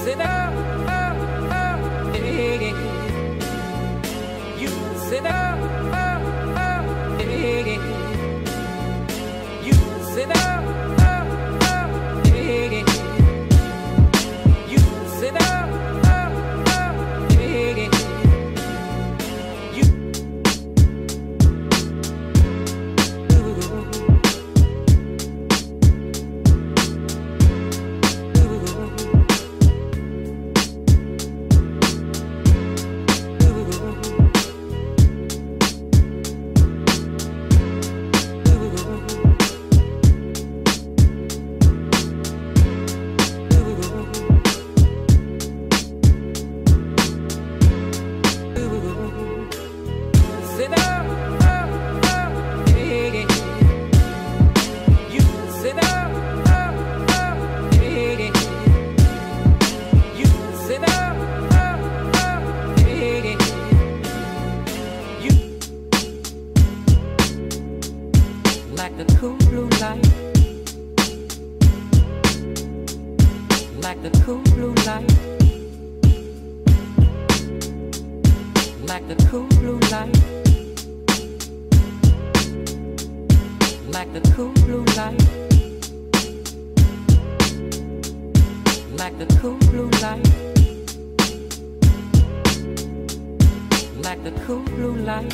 sit up, yeah. You sit up, yeah. You sit up, yeah. You sit up, yeah. Like the cool blue light, like the cool blue light, like the cool blue light, like the cool blue light, like the cool blue light, like the cool blue light.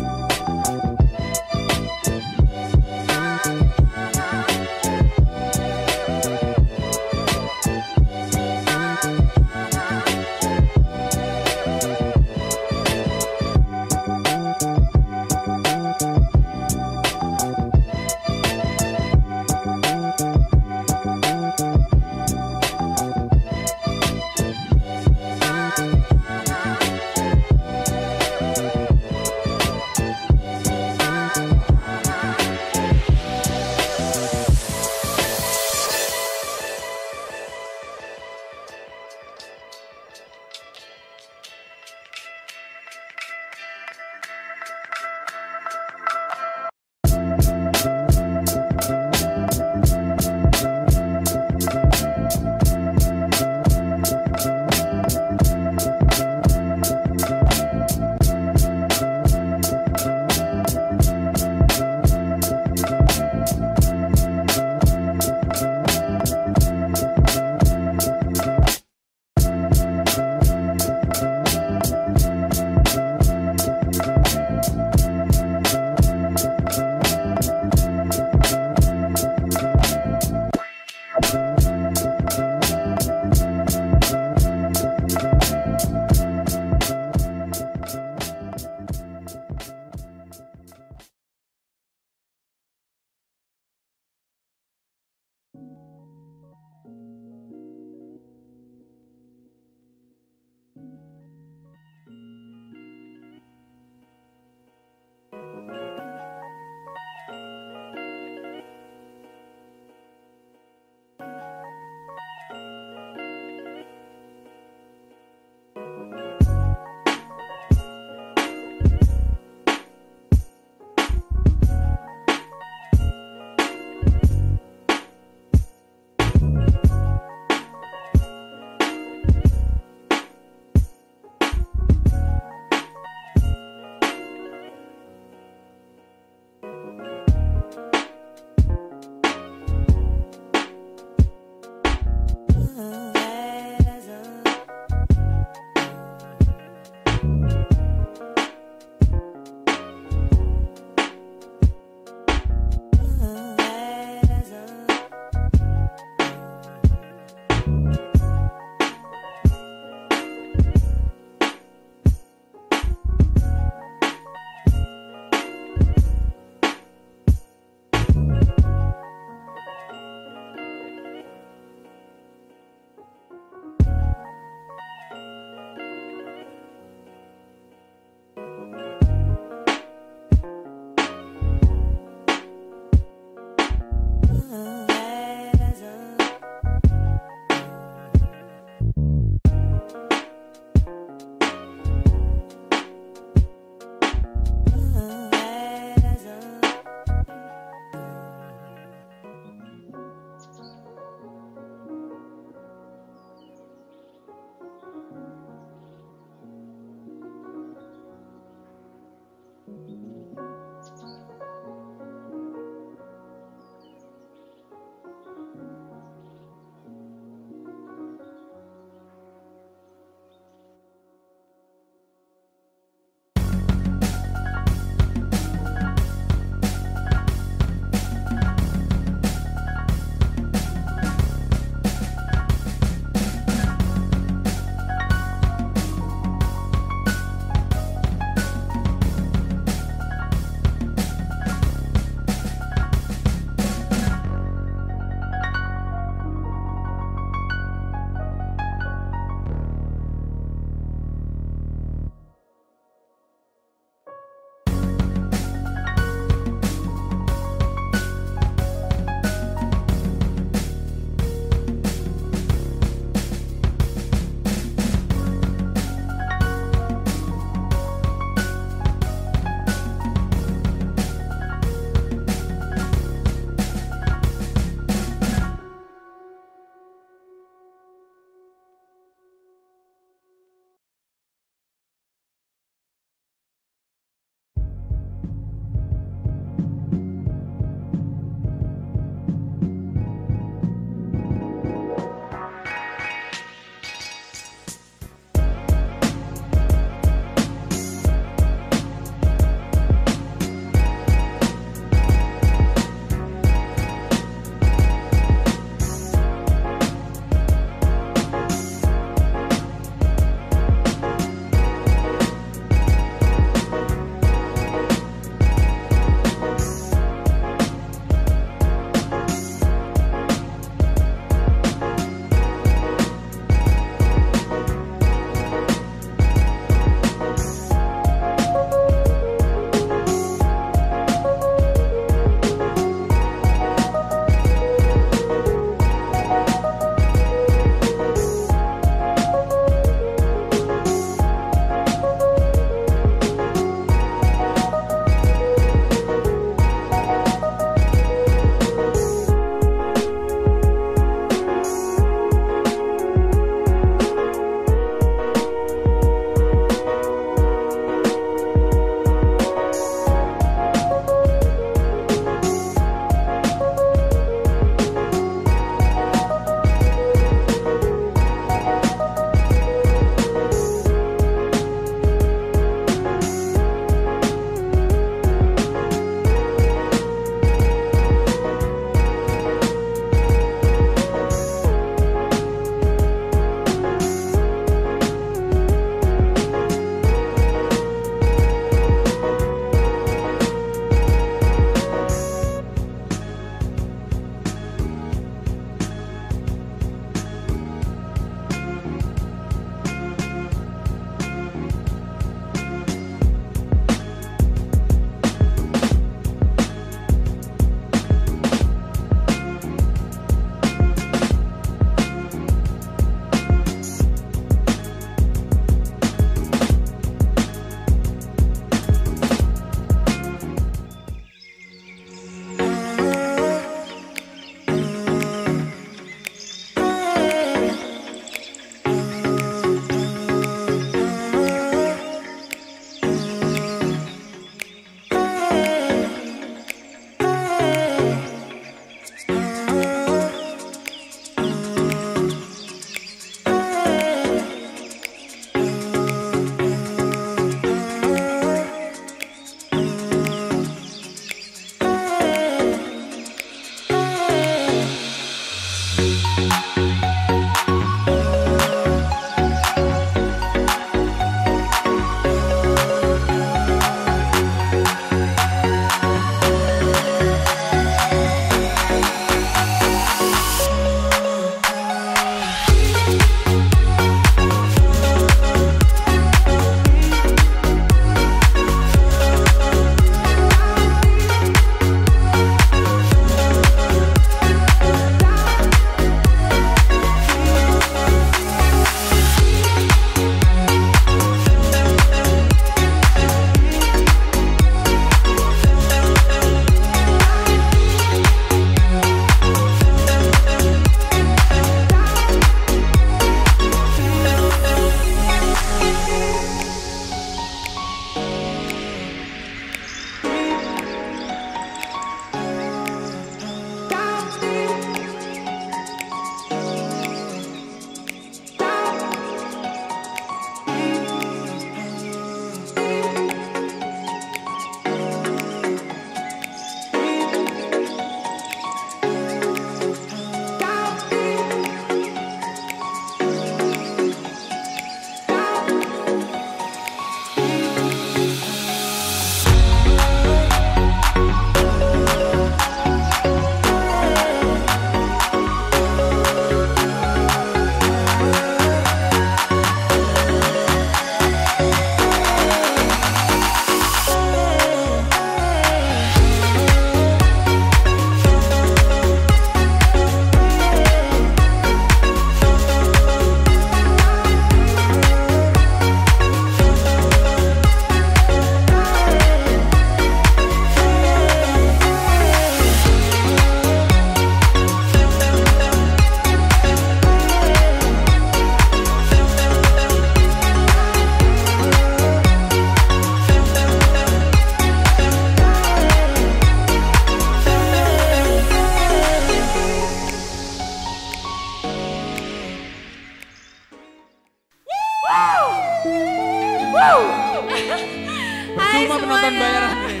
Hai Cuma penonton semuanya. bayaran nih.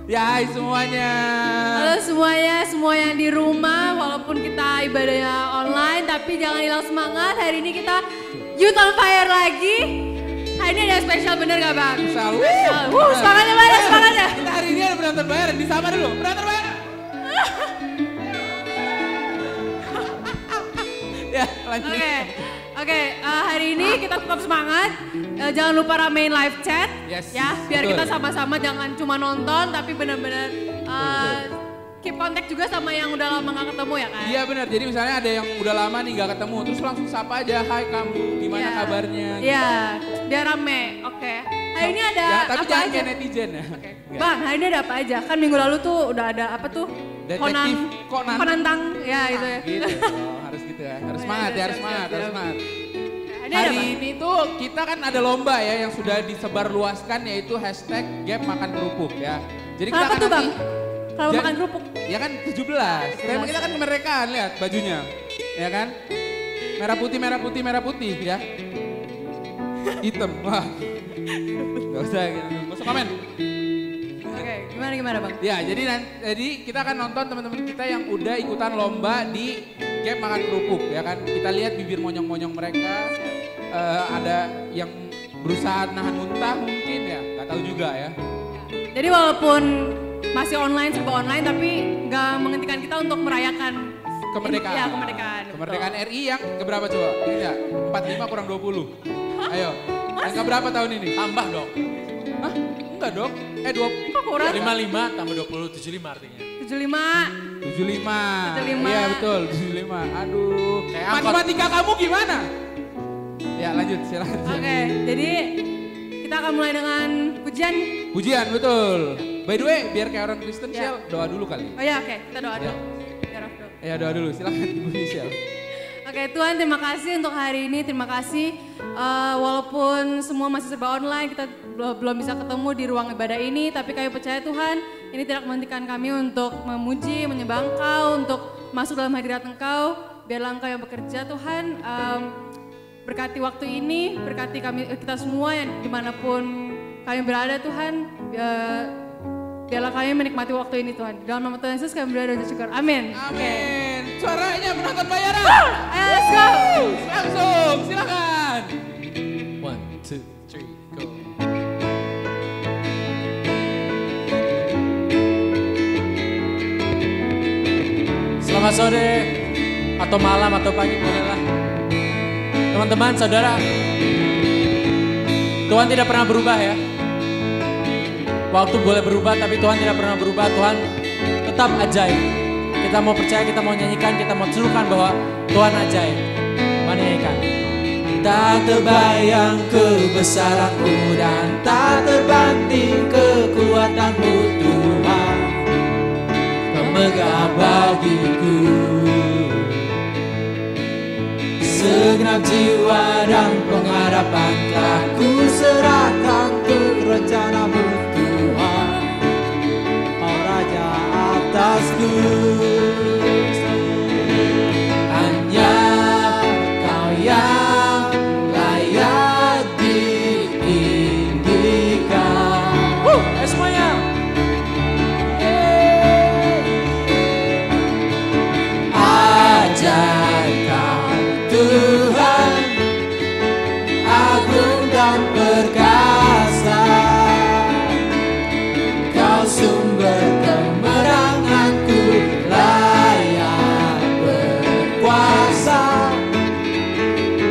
Ya hai semuanya. Halo semuanya, semua yang di rumah, walaupun kita ibadahnya online, tapi jangan hilang semangat. Hari ini kita Youth on Fire lagi. Hari ini ada spesial, bener gak Bang? Selalu. Semangatnya Bang, semangatnya. Kita hari ini ada penonton bayaran, disapa dulu. Penonton bayaran. Ya lanjut. Oke, hari ini kita tetap semangat. Jangan lupa ramein live chat, Yes, ya, biar betul. kita sama-sama jangan cuma nonton, tapi benar-benar keep kontak juga sama yang udah lama gak ketemu ya kan? Iya benar, jadi misalnya ada yang udah lama nih gak ketemu, terus langsung sapa aja, hai kamu, gimana Iya. kabarnya? Iya, biar rame, oke. Hari ini ada Ya, tapi apa jangan aja? kayak netizen ya. Oke. Enggak. Bang, hari ini ada apa aja? Kan minggu lalu tuh udah ada apa tuh? Detektif Conan. Penentang, ya itu ya. Gitu, harus gitu ya, harus Oh, semangat iya, ya, harus siap, semangat, siap, harus siap. semangat. Ini ada Hari apa? ini tuh kita kan ada lomba ya yang sudah disebarluaskan yaitu hashtag Gap Makan Kerupuk ya. Jadi kita Kenapa kan tuh Bang? nanti- Kalau Jan- makan kerupuk? Ya kan 17. Tema kita kan kemerdekaan, lihat bajunya. Ya kan? Merah putih, merah putih, merah putih ya. Hitam. Wah. Gak usah gitu. Gak usah komen. Oke, gimana Bang? Ya, jadi kita akan nonton teman-teman kita yang udah ikutan lomba di Gap Makan Kerupuk ya kan. Kita lihat bibir monyong-monyong mereka. Ada yang berusaha nahan muntah mungkin ya. Gak tahu juga ya. Jadi walaupun masih online, serba online, tapi nggak menghentikan kita untuk merayakan Kemerdekaan. Ya, kemerdekaan. Kemerdekaan RI yang keberapa coba? Ini ya, 45 kurang 20. Ayo. Yang keberapa tahun ini? Tambah dong. Hah? Enggak dong. 20. Kok kurang? 55 tambah 20, 75 artinya. 75. 75. 75. Iya betul, 75. Aduh. Kayak angkot. Matematika kamu gimana? Ya lanjut, silakan. Oke, jadi kita akan mulai dengan pujian. Pujian, betul. By the way, biar kayak orang Kristen, Ya. Shell, doa dulu kali. Oh ya, oke, kita doa Ya. dulu. Biar aku doa. Ya doa dulu, silakan Ibu Michelle. Oke Tuhan, terima kasih untuk hari ini, terima kasih walaupun semua masih serba online, kita belum bisa ketemu di ruang ibadah ini, tapi kami percaya Tuhan, ini tidak menghentikan kami untuk memuji, menyembah Engkau, untuk masuk dalam hadirat Engkau, biarlah Engkau yang bekerja Tuhan, berkati waktu ini, berkati kita semua yang dimanapun kami berada Tuhan, biarlah kami menikmati waktu ini Tuhan. Dalam nama Tuhan Yesus kami berdoa dan syukur. Amin. Amin. Suaranya penonton bayaran. Ayo let's go. Langsung, silakan. 1, 2, 3, go. Selamat sore, atau malam, atau pagi, bolehlah. Teman-teman, saudara, Tuhan tidak pernah berubah ya. Waktu boleh berubah, tapi Tuhan tidak pernah berubah. Tuhan tetap ajaib. Kita mau percaya, kita mau nyanyikan, kita mau serukan bahwa Tuhan ajaib. Mari nyanyikan. Tak terbayang kebesaran-Mu dan tak terbanding kekuatan-Mu Tuhan. Pemegang bagiku segenap jiwa dan pengharapan telah ku serahkan untuk rencana-Mu Tuhan. Oh Raja atasku, hanya Kau yang layak ditinggikan. Semuanya. Ajaib Kau Tuhan, agung dan perkasa. Kau sumber kemenanganku, layak berkuasa,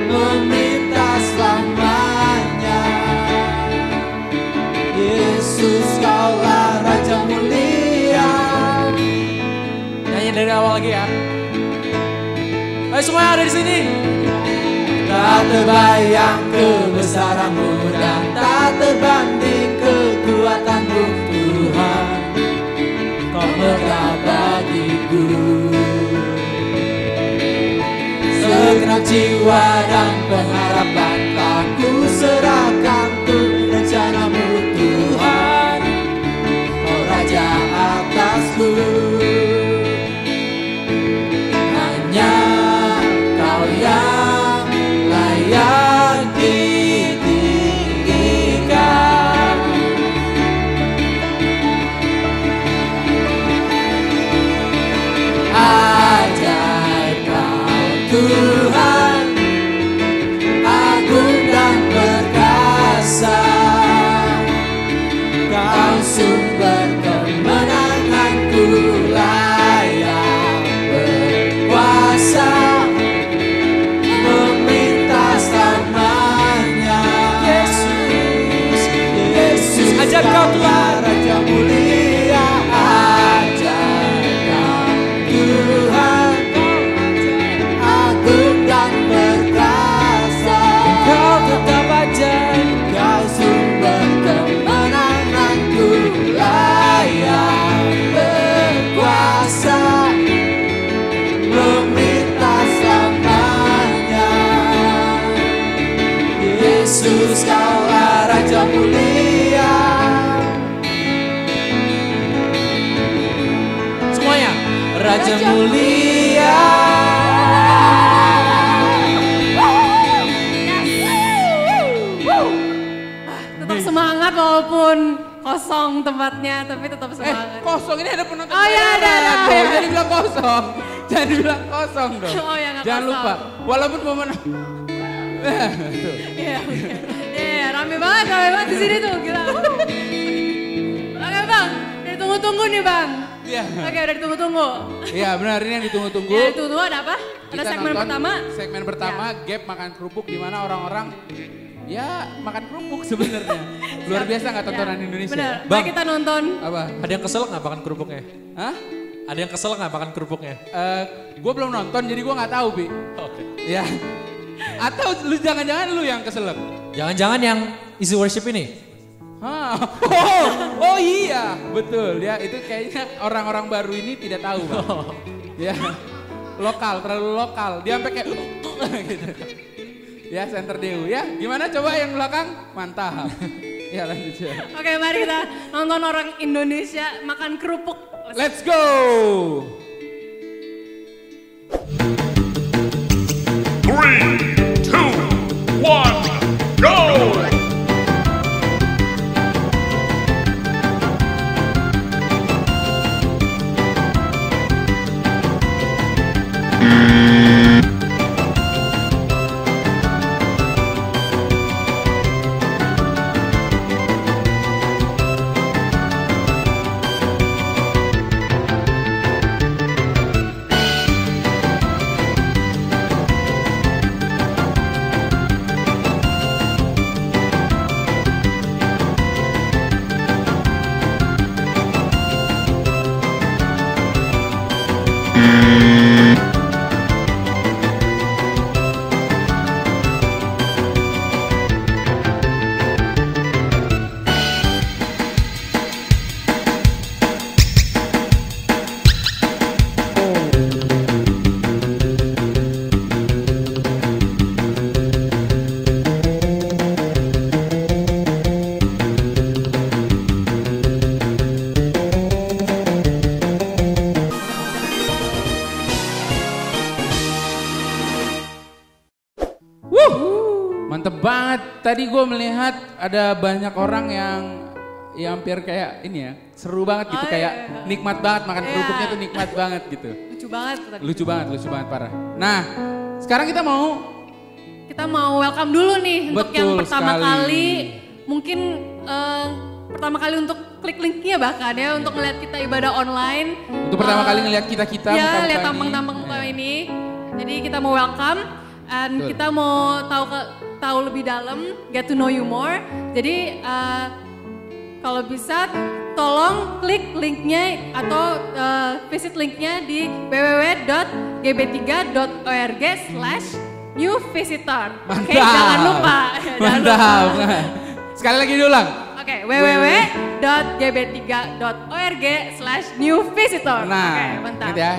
meminta selamanya. Yesus Kaulah Raja mulia. Nyanyi dari awal lagi ya. Ayo semua yang ada di sini. Tak terbayang kebesaran-Mu dan tak terbanding kekuatan-Mu Tuhan. Kau megah bagiku segenap jiwa dan pengharapan telah ku serahkan untuk rencana-Mu Tuhan. Kau Raja atasku, hanya Kau yang layak ditinggikan. Engkau Tuhan. Raja mulia, ajaib Tuhan, agung dan perkasa. Engkau tetap ajaib. Kau sumber kemenanganku, layak berkuasa, meminta selamanya. Yesus, Kaulah Raja mulia. Semuanya. Raja mulia. Tetap semangat walaupun kosong tempatnya, tapi tetap semangat. Kosong ini ada penonton. Oh, iya, ada. Jangan dibilang kosong. Jangan dibilang kosong dong. Oh, ya, nggak Jangan kosong. lupa. Walaupun momen Iya, oke. Iya, rame banget di sini tuh, gila. Oke bang, udah ditunggu-tunggu nih bang. Iya. Oke, udah ditunggu-tunggu. Iya benar, ini yang ditunggu-tunggu. Ya, ditunggu ada apa? Ada Kita segmen nonton pertama. Segmen pertama, Gap makan kerupuk, di mana orang-orang ya makan kerupuk sebenarnya. Luar biasa nggak tontonan Ya, Indonesia? benar, Bang. mari kita nonton. Apa? Ada yang kesel nggak makan kerupuknya? Hah? Ada yang kesel nggak makan kerupuknya? Gue belum nonton jadi gue nggak tahu, Bi. Oke. Ya. Atau lu jangan-jangan lu yang keselak? Jangan-jangan yang easy worship ini? Hah. Oh iya, betul ya. Itu kayaknya orang-orang baru ini tidak tahu, Bang. Ya. Lokal, terlalu lokal. Dia sampai kayak gitu. Ya, center Dew ya. Gimana coba yang belakang? Mantap. Ya lanjut ya. Oke, mari kita nonton orang Indonesia makan kerupuk. Let's go. 3, 2, 1, go! Mantep banget. Tadi gue melihat ada banyak orang yang ya hampir kayak ini ya, seru banget gitu, Oh, kayak iya. nikmat banget makan Iya. kerupuknya tuh nikmat banget gitu. Lucu banget tadi. Lucu banget parah. Nah, sekarang kita mau Kita mau welcome dulu nih untuk yang Betul pertama sekali. kali. Mungkin pertama kali untuk klik linknya bahkan ya, untuk ngeliat kita ibadah online. untuk pertama kali ngelihat kita Ya, muka-muka lihat ini. tampang-tampang muka ini. Jadi kita mau welcome and Betul. kita mau tahu lebih dalam, get to know you more. Jadi kalau bisa tolong klik linknya atau visit linknya di www.gb3.org/new-visitor. Oke, jangan lupa. Jangan lupa. Mantap. Sekali lagi diulang. Oke, www.gb3.org/new-visitor. Nah, Oke, mantap. ingat ya,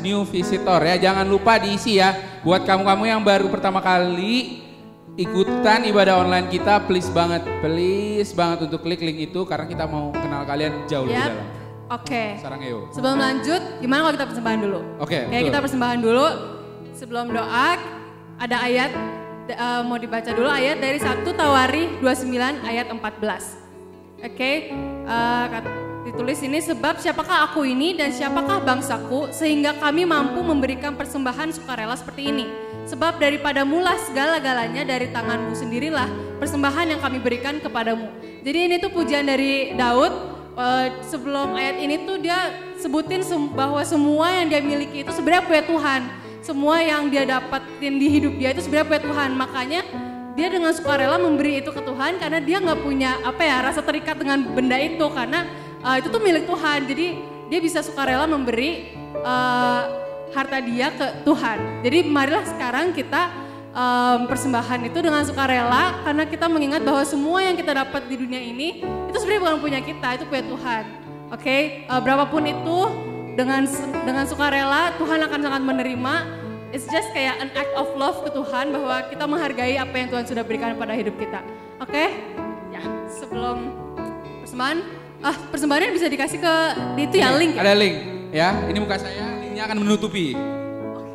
/new-visitor ya. Jangan lupa diisi ya. Buat kamu-kamu yang baru pertama kali ikutan ibadah online kita, please banget untuk klik link itu karena kita mau kenal kalian jauh lebih Yap. dalam. Oke. Sarang Eo. Sebelum lanjut, gimana kalau kita persembahan dulu? Oke, Kayak betul. kita persembahan dulu. Sebelum doa, ada ayat mau dibaca dulu ayat dari 1 Tawari 29 ayat 14. Oke, ditulis ini, sebab siapakah aku ini dan siapakah bangsaku sehingga kami mampu memberikan persembahan sukarela seperti ini. Sebab daripada mula segala-galanya dari tanganmu sendirilah persembahan yang kami berikan kepadamu. Jadi ini tuh pujian dari Daud. Sebelum ayat ini tuh dia sebutin bahwa semua yang dia miliki itu sebenarnya punya Tuhan. Semua yang dia dapatin di hidup dia itu sebenarnya punya Tuhan. Makanya dia dengan sukarela memberi itu ke Tuhan karena dia nggak punya rasa terikat dengan benda itu karena itu tuh milik Tuhan. Jadi dia bisa sukarela memberi harta dia ke Tuhan. Jadi marilah sekarang kita persembahan itu dengan sukarela karena kita mengingat bahwa semua yang kita dapat di dunia ini itu sebenarnya bukan punya kita, itu punya Tuhan. Oke, berapapun itu dengan sukarela Tuhan akan sangat menerima. It's just kayak an act of love ke Tuhan bahwa kita menghargai apa yang Tuhan sudah berikan pada hidup kita. Oke? Ya, sebelum persembahannya bisa dikasih ke itu ya link. Ada link ya. Ini muka saya, linknya akan menutupi.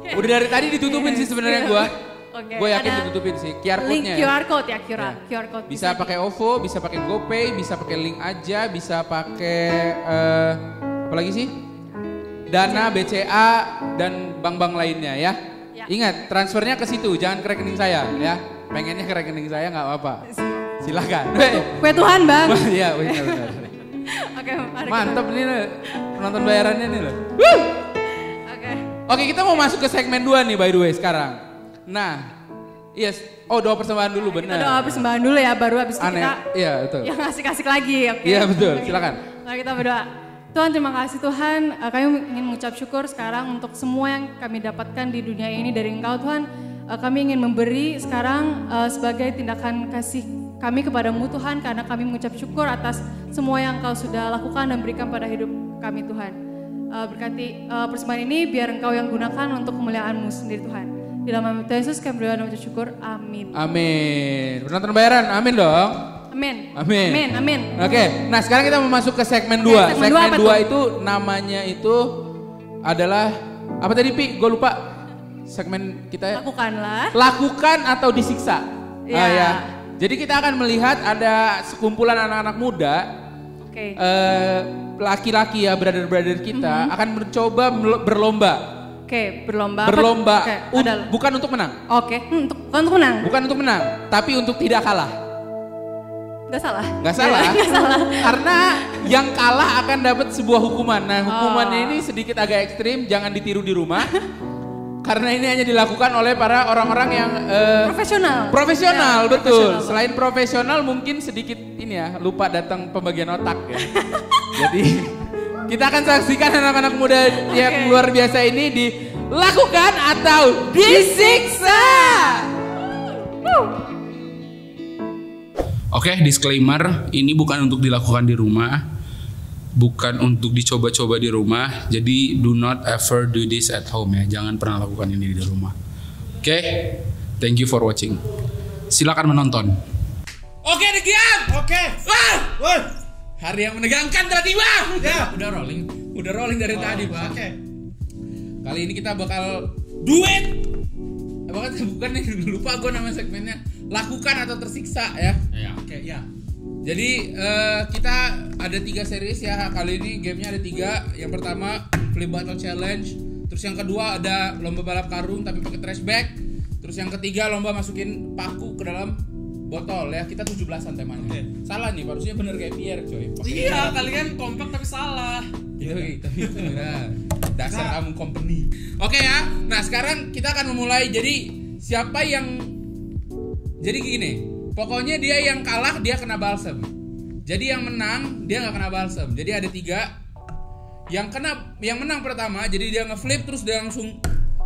Okay. Udah dari tadi ditutupin sih sebenarnya gua. Okay. Gue yakin ditutupin sih, QR code-nya link ya. QR code ya, QR code. Bisa pakai OVO, bisa pakai GoPay, bisa pakai link aja, bisa pakai apa lagi sih? Dana, BCA, dan bank-bank lainnya ya. Ingat, transfernya ke situ, jangan ke rekening saya ya. Pengennya ke rekening saya nggak apa-apa. Silakan. Kue Tuhan bang. Iya benar. Oke, mari mantap nih loh, penonton bayarannya nih loh. Oke, kita mau masuk ke segmen 2 nih by the way sekarang. Nah, yes. Oh, doa persembahan dulu benar. Kita doa persembahan dulu ya, baru habis itu kita iya, betul. yang ngasih-kasih lagi, oke? Iya, betul. Silakan. Nah, kita berdoa. Tuhan, terima kasih Tuhan. Kami ingin mengucap syukur sekarang untuk semua yang kami dapatkan di dunia ini dari Engkau Tuhan. Kami ingin memberi sekarang sebagai tindakan kasih kami kepadamu Tuhan, karena kami mengucap syukur atas semua yang Engkau sudah lakukan dan berikan pada hidup kami Tuhan. Berkati persembahan ini biar Engkau yang gunakan untuk kemuliaan-Mu sendiri Tuhan. Di dalam nama Tuhan Yesus kami berdoa dan mengucap syukur. Amin. Amin. Penonton bayaran, amin dong. Amin. Amin. Amin. Amin. Oke, nah sekarang kita mau masuk ke segmen 2. Segmen 2 itu namanya itu adalah apa tadi Pi? Gue lupa. Segmen kita lakukan atau disiksa. Ya. Ya. Jadi kita akan melihat ada sekumpulan anak-anak muda. Oke. Laki-laki ya, brother-brother kita akan mencoba berlomba. Oke, berlomba. Berlomba, okay, bukan untuk menang. Oke, bukan untuk menang. Bukan untuk menang, tapi untuk tidak kalah. Gak salah. Gak salah. Gak salah. Karena yang kalah akan dapat sebuah hukuman. Nah, hukumannya ini sedikit agak ekstrim, jangan ditiru di rumah. Karena ini hanya dilakukan oleh para orang-orang yang profesional, ya, betul. Profesional. Selain profesional mungkin sedikit ini ya, lupa datang pembagian otak ya. Jadi kita akan saksikan anak-anak muda yang luar biasa ini dilakukan atau disiksa. Oke, disclaimer, ini bukan untuk dilakukan di rumah, bukan untuk dicoba-coba di rumah. Jadi do not ever do this at home ya, jangan pernah lakukan ini di rumah. Oke, thank you for watching. Silakan menonton. Oke, diam. Oke. Wah. Hari yang menegangkan tadi Bang. Ya, udah rolling dari tadi Bang. Oke. Kali ini kita bakal duet. Bukan nih, lupa gue nama segmennya. Lakukan atau tersiksa ya. Ya, oke, ya. Jadi kita ada 3 series ya. Kali ini gamenya ada 3. Yang pertama Flip Battle Challenge. Terus yang kedua ada lomba balap karung tapi pakai trash bag. Terus yang ketiga lomba masukin paku ke dalam botol ya. Kita 17-an temanya. Salah nih, harusnya bener kayak Pierre coy. Iya, kalian kompak tapi salah. Tapi itu dasar kamu company. Oke ya. Nah, sekarang kita akan memulai. Jadi siapa yang gini. Pokoknya dia yang kalah dia kena balsam. Jadi yang menang dia nggak kena balsam. Jadi ada 3. Yang menang pertama jadi dia ngeflip terus dia langsung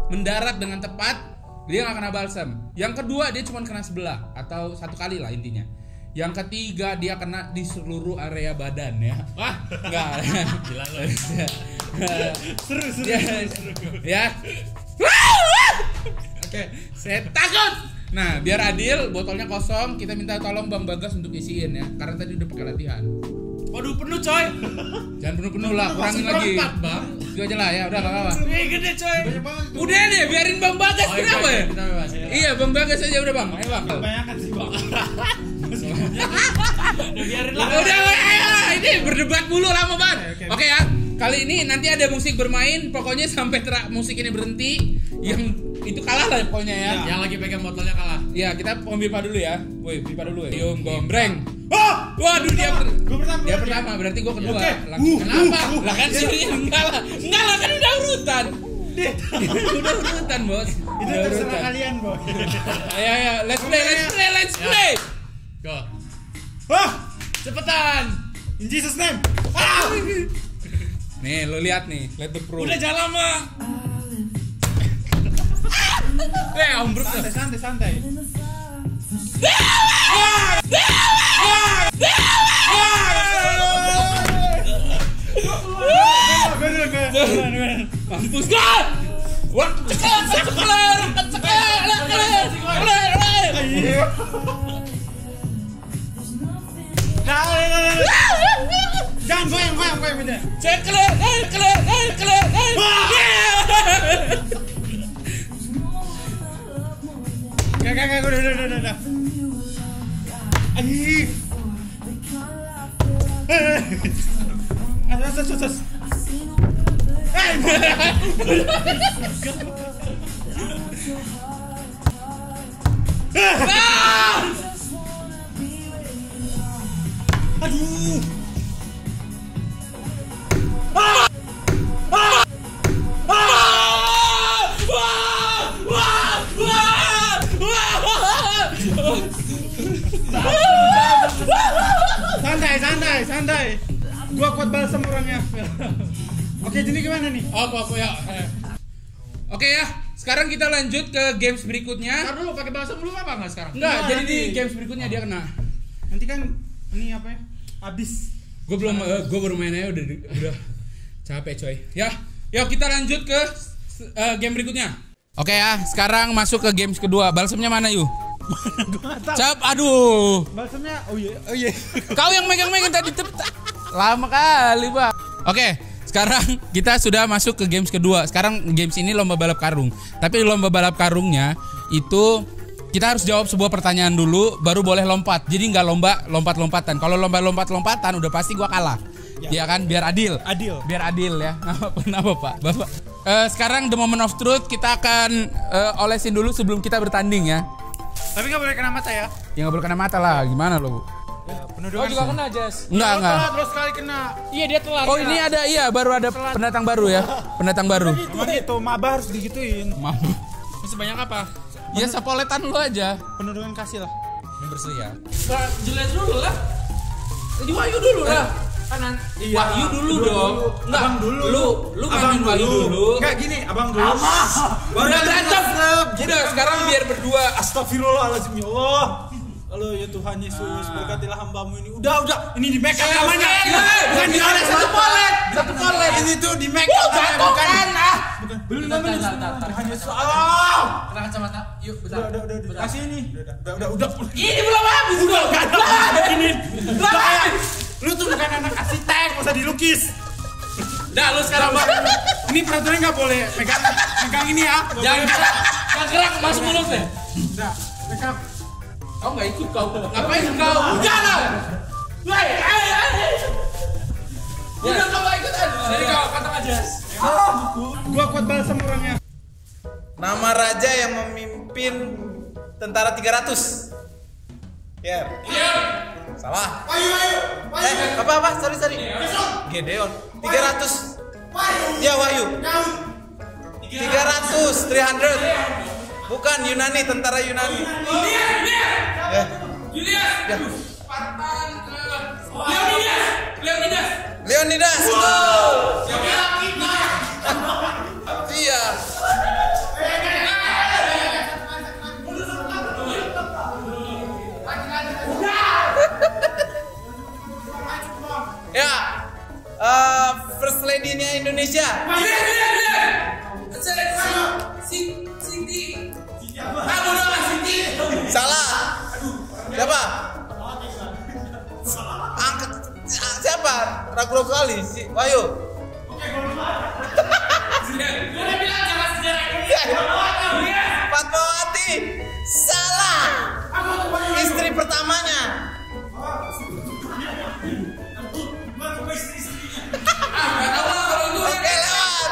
mendarat dengan tepat. Dia gak kena balsam. Yang kedua dia cuma kena sebelah atau 1 kali lah intinya. Yang ketiga dia kena di seluruh area badan ya. Wah, enggak. Gila lo. Seru. Ya. Oke, saya takut. Nah, biar adil, botolnya kosong, kita minta tolong Bang Bagas untuk isiin ya. Karena tadi udah pakai latihan. Waduh, penuh coy. Jangan penuh lah, kurangin lagi. Itu aja lah ya, udah gak apa-apa. Gede coy. Udah deh, biarin Bang Bagas, kenapa ya? Iya, Bang Bagas aja udah Bang. Ayo Bang. Kebanyakan sih Bang. Biarin lah. Udah, ayo, ini berdebat mulu lama banget. Oke ya, kali ini nanti ada musik bermain, pokoknya sampai musik ini berhenti. Yang itu kalah lah pokoknya ya. Yang lagi pegang botolnya kalah. Ya, kita pipa dulu ya. Woi, pipa dulu ya. Yum gombreng. Oh! Waduh, dia pertama. pertama, berarti gua kedua. Oke. Kenapa? Lah kan sini enggak lah kan udah urutan. Udah urutan, Bos. Itu terserah kalian, Bos. Ayo, let's Wah, cepetan. In Jesus name. Nih, lo lihat nih, lihat the pro. Udah jangan lama. Ambruk. Santai. Mampus kan? Wah, cekeler. Jangan goyang beda. Cekeler. Gak, udah. Aih. Atas. Aduh. Santai. Gua kuat balas sama orangnya. Oke, jadi gimana nih? Aku ya. Oke ya, sekarang kita lanjut ke games berikutnya. Ntar dulu pakai bahasa belum apa enggak sekarang? Enggak, Nah, jadi nanti. di games berikutnya dia kena. Nanti kan ini apa ya? Habis. Gue baru main aja udah capek coy. Ya, yuk kita lanjut ke game berikutnya. Oke ya, sekarang masuk ke games kedua. Balsemnya mana yuk? Cap, aduh. Balsemnya, oh iya. Kau yang megang-megang tadi lama kali bang. Oke, sekarang kita sudah masuk ke games kedua. Sekarang games ini lomba balap karung. Tapi lomba balap karungnya itu kita harus jawab sebuah pertanyaan dulu, baru boleh lompat. Jadi nggak lompat-lompatan. Kalau lomba lompat-lompatan udah pasti gua kalah. Ya kan, biar adil. Biar adil ya. Kenapa Pak? Bapak. Sekarang the moment of truth kita akan olesin dulu sebelum kita bertanding ya. Tapi nggak boleh kena mata ya? Ya nggak boleh kena mata lah. Gimana lo Bu? Oh juga kena Jas. Enggak. Terus sekali kena. Iya dia telat. Oh ini ada baru ada pendatang baru ya. Pendatang baru. Emang gitu, maba harus digituin. Maaf. Masih banyak apa? Ya sepoletan lu aja. Penundukan kasih lah. Yang bersih ya. Jelas dulu lah. Jadi Wahyu dulu lah. Kanan. Iya. Wahyu dulu dong. Enggak. Abang dulu. Lu ngamen Wahyu dulu. Enggak gini, abang dulu. Udah berantem. Udah sekarang biar berdua. Astagfirullahaladzim ya Allah. Halo ya Tuhan Yesus, berkatilah hambamu ini. Udah, ini di make up namanya. Bukan di ada satu polet. Ini tuh di make up. Jatuh kan ah. Belum Tuhan Yesus. Kena kacamata. Yuk, bentar. Udah. Kasih ini. Udah. Ini belum habis. Udah, enggak ada. Ini. Bahaya. Lu tuh bukan anak arsitek, masa dilukis. Dah lu sekarang Bang. Ini peraturannya enggak boleh megang ini ya. Jangan gerak masuk mulut deh. Udah, make up. Kau nggak ikut kau. Ngapain kau? Jangan. Udah kau nggak ikutan. Jadi kau kata aja. Gua kuat balas sama orangnya. Nama raja yang memimpin tentara 300. Iya. Salah. Wahyu. Apa? Sorry. Gedeon. 300. Ya Wahyu. 300. Bukan Yunani, tentara Yunani. Julius. Spartan. Leonidas. Iya. Ya. First Lady-nya Indonesia. Siti. Salah. Siapa? Angkat. Siapa? Ragu-ragu kali. Wahyu. Fatmawati. Salah. Istri pertamanya. Oke lewat.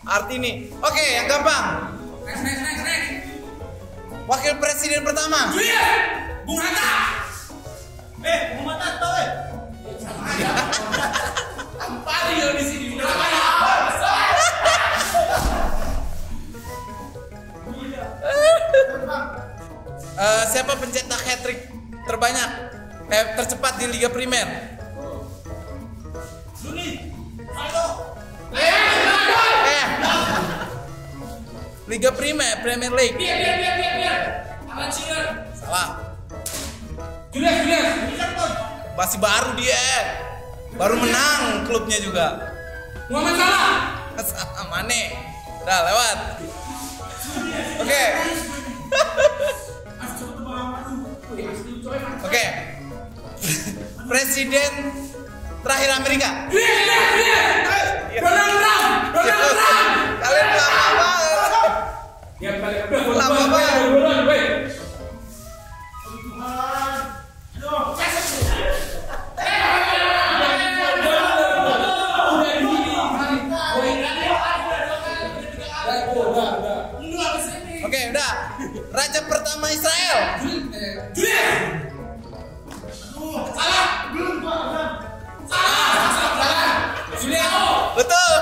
Artini. Oke, yang gampang. Next. Wakil presiden pertama. Bung Hatta. Bung Hatta tahu Mario di sini. Siapa pencetak hat-trick terbanyak? Tercepat di Liga Primer? Liga Primer, Premier League. Alan Shearer. Salah. Julius. Masih baru dia. Baru menang klubnya juga. Muhammad Salah. Mane. Udah lewat. Oke. Oke. Presiden terakhir Amerika. Donald Trump. Kalian lama banget. Lama banget. Oke, udah. Raja pertama Israel. Betul.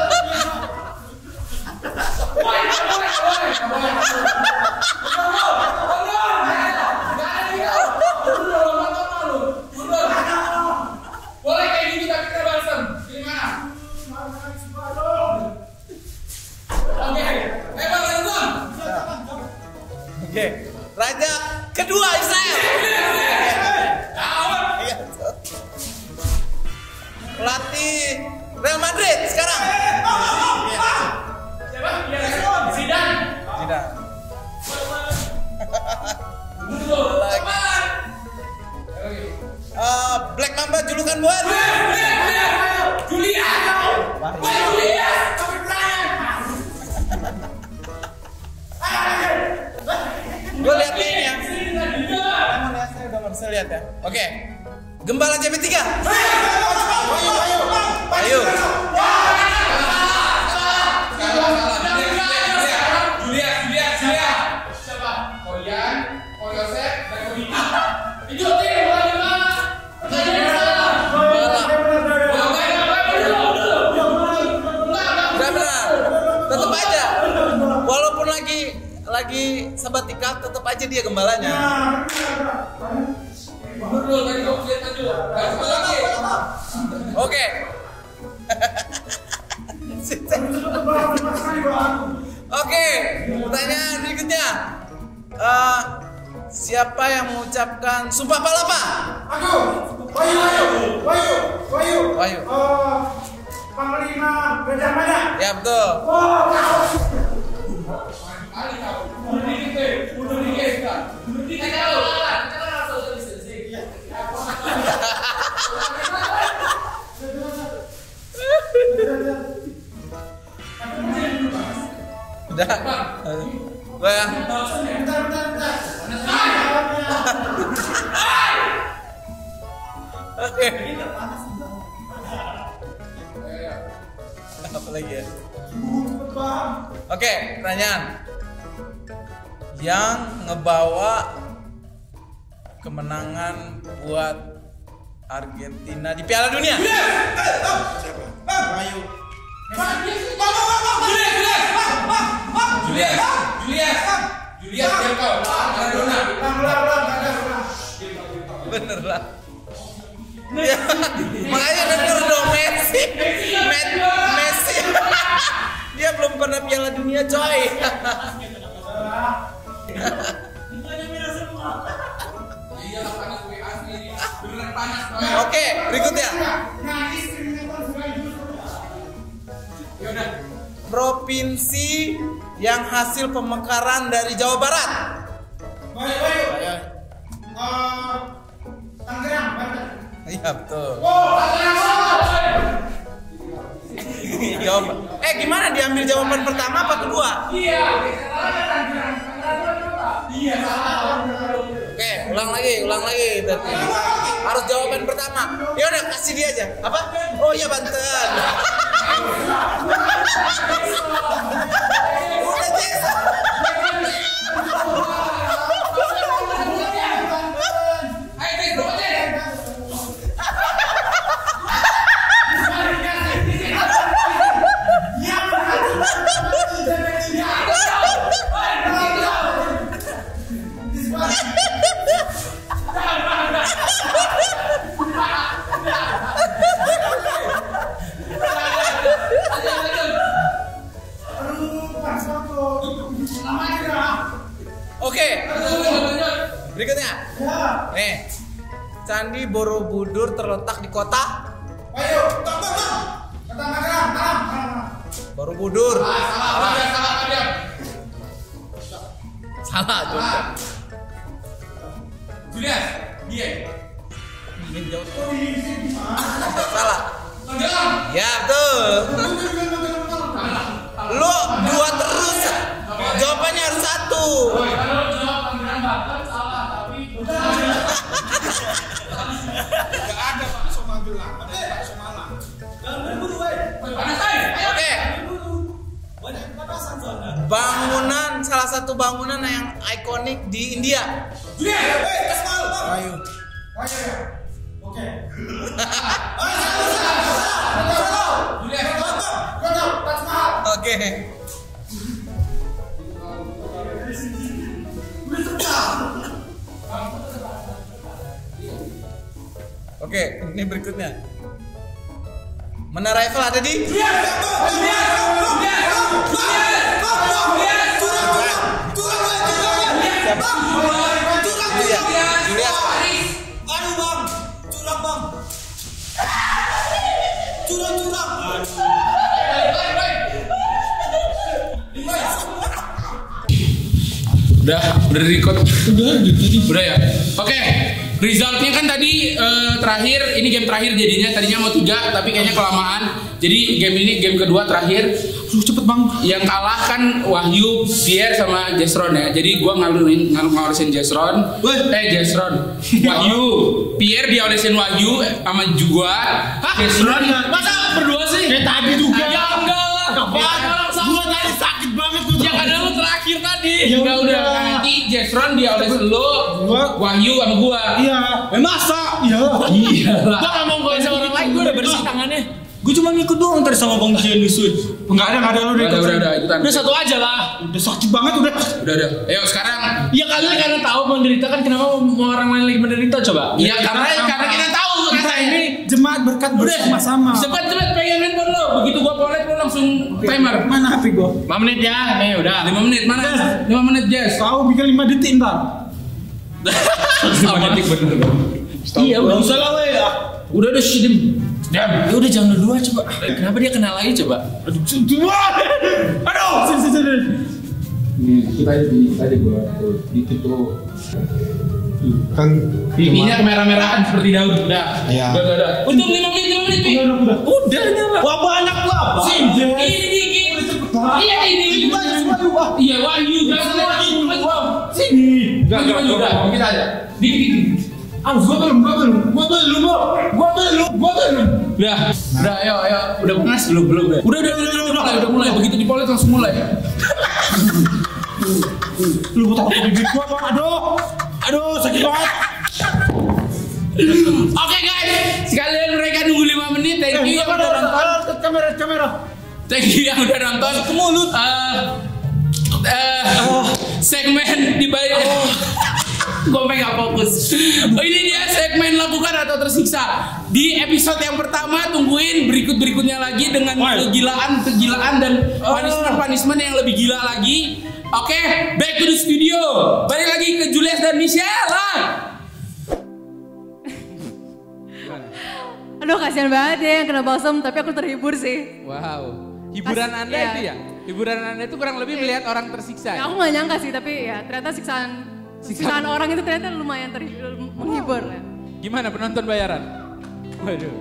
Boleh kayak gini tapi kita balsam. Gimana? Oke. Bang, lanjut. Oke. Raja kedua Israel. Pelatih Real Madrid sekarang. Siapa? Zidane. Black Mamba julukan buat Julius. Gue lihat ini ya. Kamu lihat, saya udah bisa lihat ya. Oke. Gembala JP3. Ayo. Julius. Siapa? Koyan, Koyosef, dan Kodika. Itu tim Benar. Tetap aja. Walaupun lagi sabatikal, tetap aja dia gembalanya. Oke. Oke, pertanyaan berikutnya. Siapa yang mengucapkan Sumpah Palapa? Aku. Wahyu. Panglima Gajah Mada. Ya betul. Udah. Gue ya. Oke. Apa lagi ya? Oke, pertanyaan. Yang ngebawa kemenangan buat Argentina di Piala Dunia. Julius Jengkol. Maradona. Bener lah. Ya, makanya denger dong Messi. Dia belum pernah Piala Dunia coy. Oke, berikutnya. Provinsi yang hasil pemekaran dari Jawa Barat. Tangerang, Banten. Iya betul. Jawaban. Gimana diambil jawaban pertama apa kedua? Oke, ulang lagi berarti. Harus jawaban pertama. Ya udah kasih dia aja. Apa? Oh iya Banten. Udah Jess. Berikutnya. Nih. Candi Borobudur terletak di kota. Ayo, bang. Kata. Borobudur. Salah juga. Julius, dia. Ini jauh. Salah. Ya betul. Lu dua terus. Jawabannya harus satu. Kalau jawab panggilan bakat salah, tapi Gak ada bakso Magelang, ada bakso Malang. Oke. Bangunan, salah satu bangunan yang ikonik di India. Ayo. Oke. Oke. Oke, ini berikutnya. Menara Eiffel ada di? Julius. Ayo bang, curang bang. Curang. Udah record. Udah ya. Oke. Resultnya kan tadi terakhir, ini game terakhir jadinya. Tadinya mau 3 tapi kayaknya kelamaan. Jadi game ini game kedua terakhir. Cepet bang. Yang kalah kan Wahyu, Pierre sama Jesron ya. Jadi gua ngalusin Jesron. Jesron. Wahyu, Pierre diolesin Wahyu sama gua. Jesron. Masa berdua sih? Kayak tadi juga. Ya enggak lah. Kapan orang sama? Gua tadi sakit banget gua. Ya kan lu terakhir tadi. Ya udah nanti Jesron diolesin lu, Wahyu sama gua. Iya. Masa? Iya. Iyalah. Gua gak mau goin sama orang lain, gua udah bersih tangannya. Gue cuma ngikut doang tadi sama Bang Jian Yusuf. Enggak ada lu udah ikut. Udah ikutan. Udah satu aja lah. Udah sakit banget udah. Udah. Ayo sekarang. Ya kalian karena tahu menderita kan, kenapa mau orang lain lagi menderita coba? Iya karena kita tahu Kita rasanya. ini jemaat berkat bersama-sama. Cepat pegang handphone lo. Begitu gua polet lo langsung timer. Mana HP gua? 5 menit ya, nih udah. 5 menit mana? 5 menit Jess. Kau bikin 5 detik ntar. 5 detik bener. Iya udah. Usah lah weh ya. Udah dim. Ya udah jangan dua coba. Kenapa dia kenal lagi coba? Aduh. Sini. Nih, kita aja gua itu tuh. Kan Pipinya kemerah-merahan seperti Daud. Udah. Iya. Udah. Untuk 5 menit, Pi. Udah nyala. Wah banyak gua apa? Ini. Iya ini. Iya Wahyu. Sini. Enggak. Kita aja. Dikit. Gua belum. Udah, ayo. Udah panas belum? Udah mulai. Begitu dipolet langsung mulai. Lu tahu bibir gua apa? Aduh, sakit banget. Oke guys, sekalian mereka nunggu 5 menit. Thank you yang udah nonton. Kamera. Thank you yang udah nonton. Ke mulut. Segmen di bawah. Gue pengen fokus. Ini dia segmen lakukan atau tersiksa. Di episode yang pertama tungguin berikutnya lagi dengan kegilaan dan punishment yang lebih gila lagi. Oke, back to the studio. Balik lagi ke Julius dan Michelle lah. Aduh kasihan banget ya yang kena balsam, tapi aku terhibur sih. Wow. Hiburan Anda Iya. itu ya? Hiburan Anda itu kurang lebih melihat orang tersiksa. Ya, aku gak nyangka sih, tapi ya ternyata siksaan orang itu ternyata lumayan menghibur. Ya. Gimana penonton bayaran? Waduh.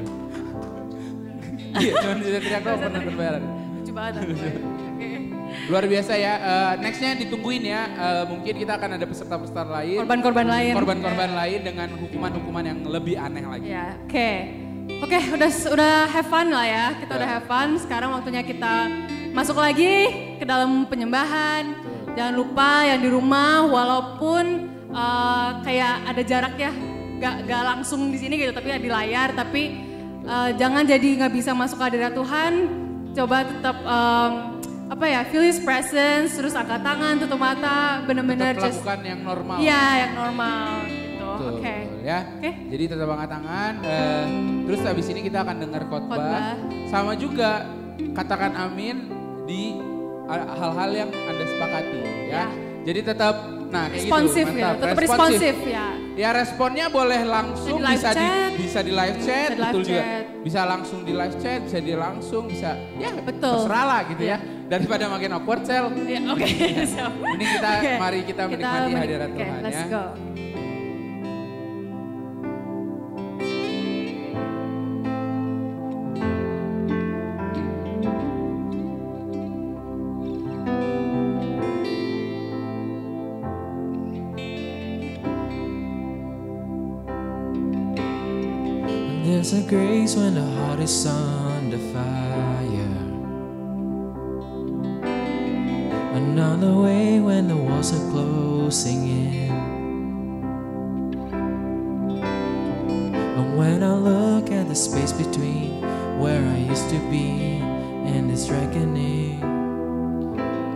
Iya, cuma bisa teriak doang penonton bayaran. Lucu banget. Oke. Luar biasa ya. Nextnya ditungguin ya. Mungkin kita akan ada peserta-peserta lain. Korban-korban lain. Korban-korban lain dengan hukuman-hukuman yang lebih aneh lagi. Ya, Oke, udah have fun lah ya. Kita udah have fun. Sekarang waktunya kita masuk lagi ke dalam penyembahan. Jangan lupa yang di rumah, walaupun kayak ada jarak ya, gak langsung di sini gitu, tapi di layar. Tapi jangan jadi nggak bisa masuk ke hadirat Tuhan. Coba tetap feel His presence, terus angkat tangan, tutup mata, bener-bener Tetap lakukan yang normal. Iya, yang normal gitu. Oke. Ya. Jadi tetap angkat tangan. Terus habis ini kita akan dengar khotbah. Sama juga katakan amin di hal-hal yang Anda sepakati ya. Jadi tetap Nah, kayak Responsif gitu. gitu, Mantap. tetap responsif ya. Ya responnya boleh langsung, Bisa di live chat. bisa di live chat, Bisa di live betul juga. chat. Bisa langsung di live chat, bisa di langsung, bisa ya Betul. terserah lah gitu ya. Daripada makin awkward, Sel. Ya, oke. So, Mending kita, oke. mari kita menikmati hadirat Oke, Tuhan let's ya. go. There's a grace when the heart is under fire. Another way when the walls are closing in. And when I look at the space between where I used to be and this reckoning,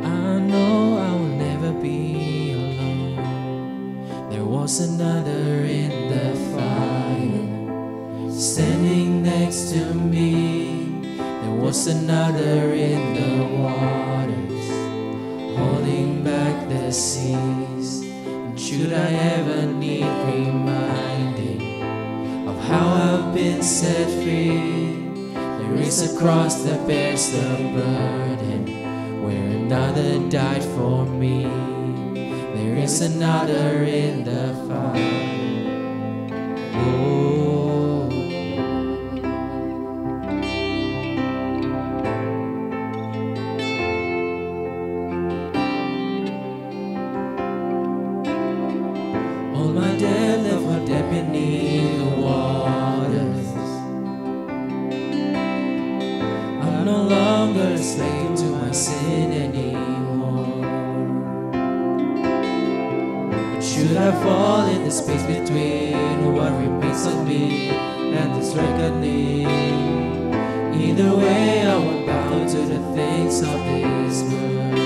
I know I will never be alone. There was another in the fire, standing next to me. There was another in the waters, holding back the seas. And should I ever need reminding of how I've been set free, there is a cross that bears the burden, where another died for me. There is another in the fire. Oh. All my dead left were dead beneath the waters. I'm no longer a slave to my sin anymore. But should I fall in the space between what remains of me and this reckoning, either way I won't bow to the things of this world.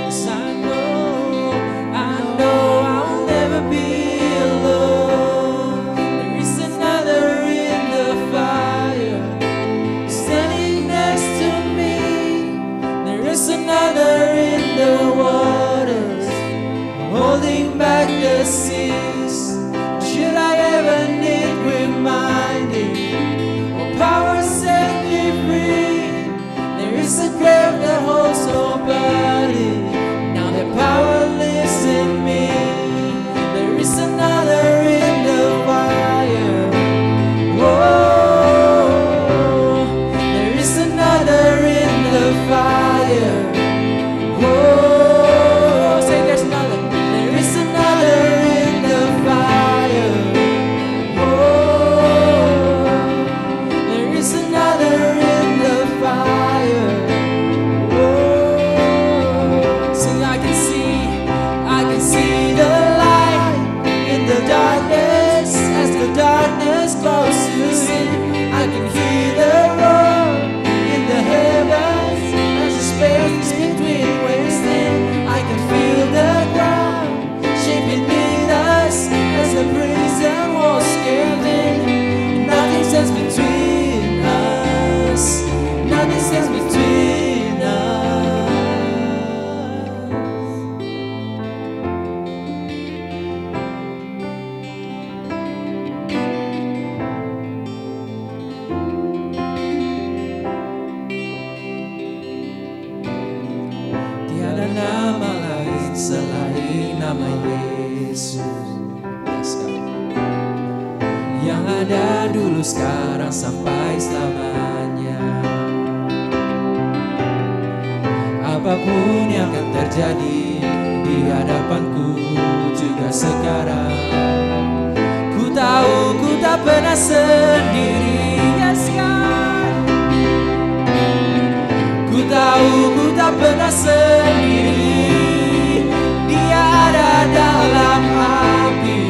'Cause I know I'll never be alone. There is another in the fire, standing next to me. There is another in the waters, holding back the seas. Should I ever need reminding, or power set me free? There is a grave that holds nobody. Now the power lives in me. There is another in the fire. Whoa, there is another in the fire. Whoa, say there's another. There is another in the fire. Whoa, there is another in the fire. Whoa, sing I can see the light in the darkness as the darkness closes in. I can hear the roar in the heavens as the space between waves thin. I can feel the ground shake beneath us as the prison walls cave in. Nothing stands between us. Nothing stands between us. Tiada nama lain selain nama Yesus. Yes, God. Yang ada dulu, sekarang, sampai selamanya. Apapun yang akan terjadi di hadapanku juga sekarang, ku tahu ku tak pernah sendiri. Yes, God. Ku tahu ku tak pernah sendiri. Dia ada dalam api,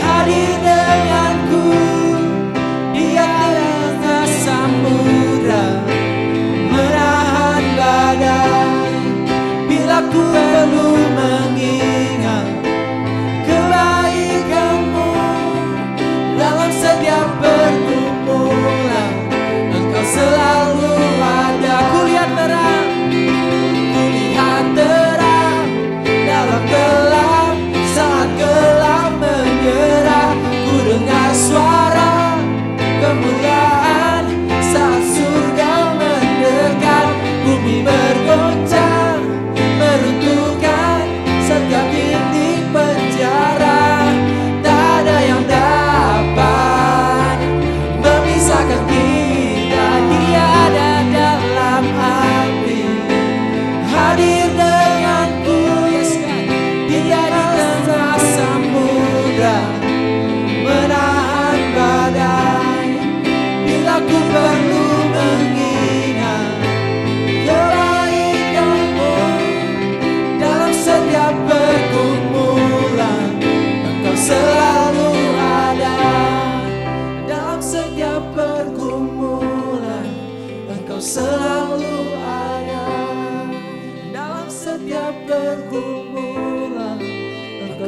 hadir denganku. Dia tengah samudra, menahan badai. Bila ku perlu mengingat kebaikan-Mu dalam setiap pergumulan, Engkau selalu ada. Ku lihat terang, ku lihat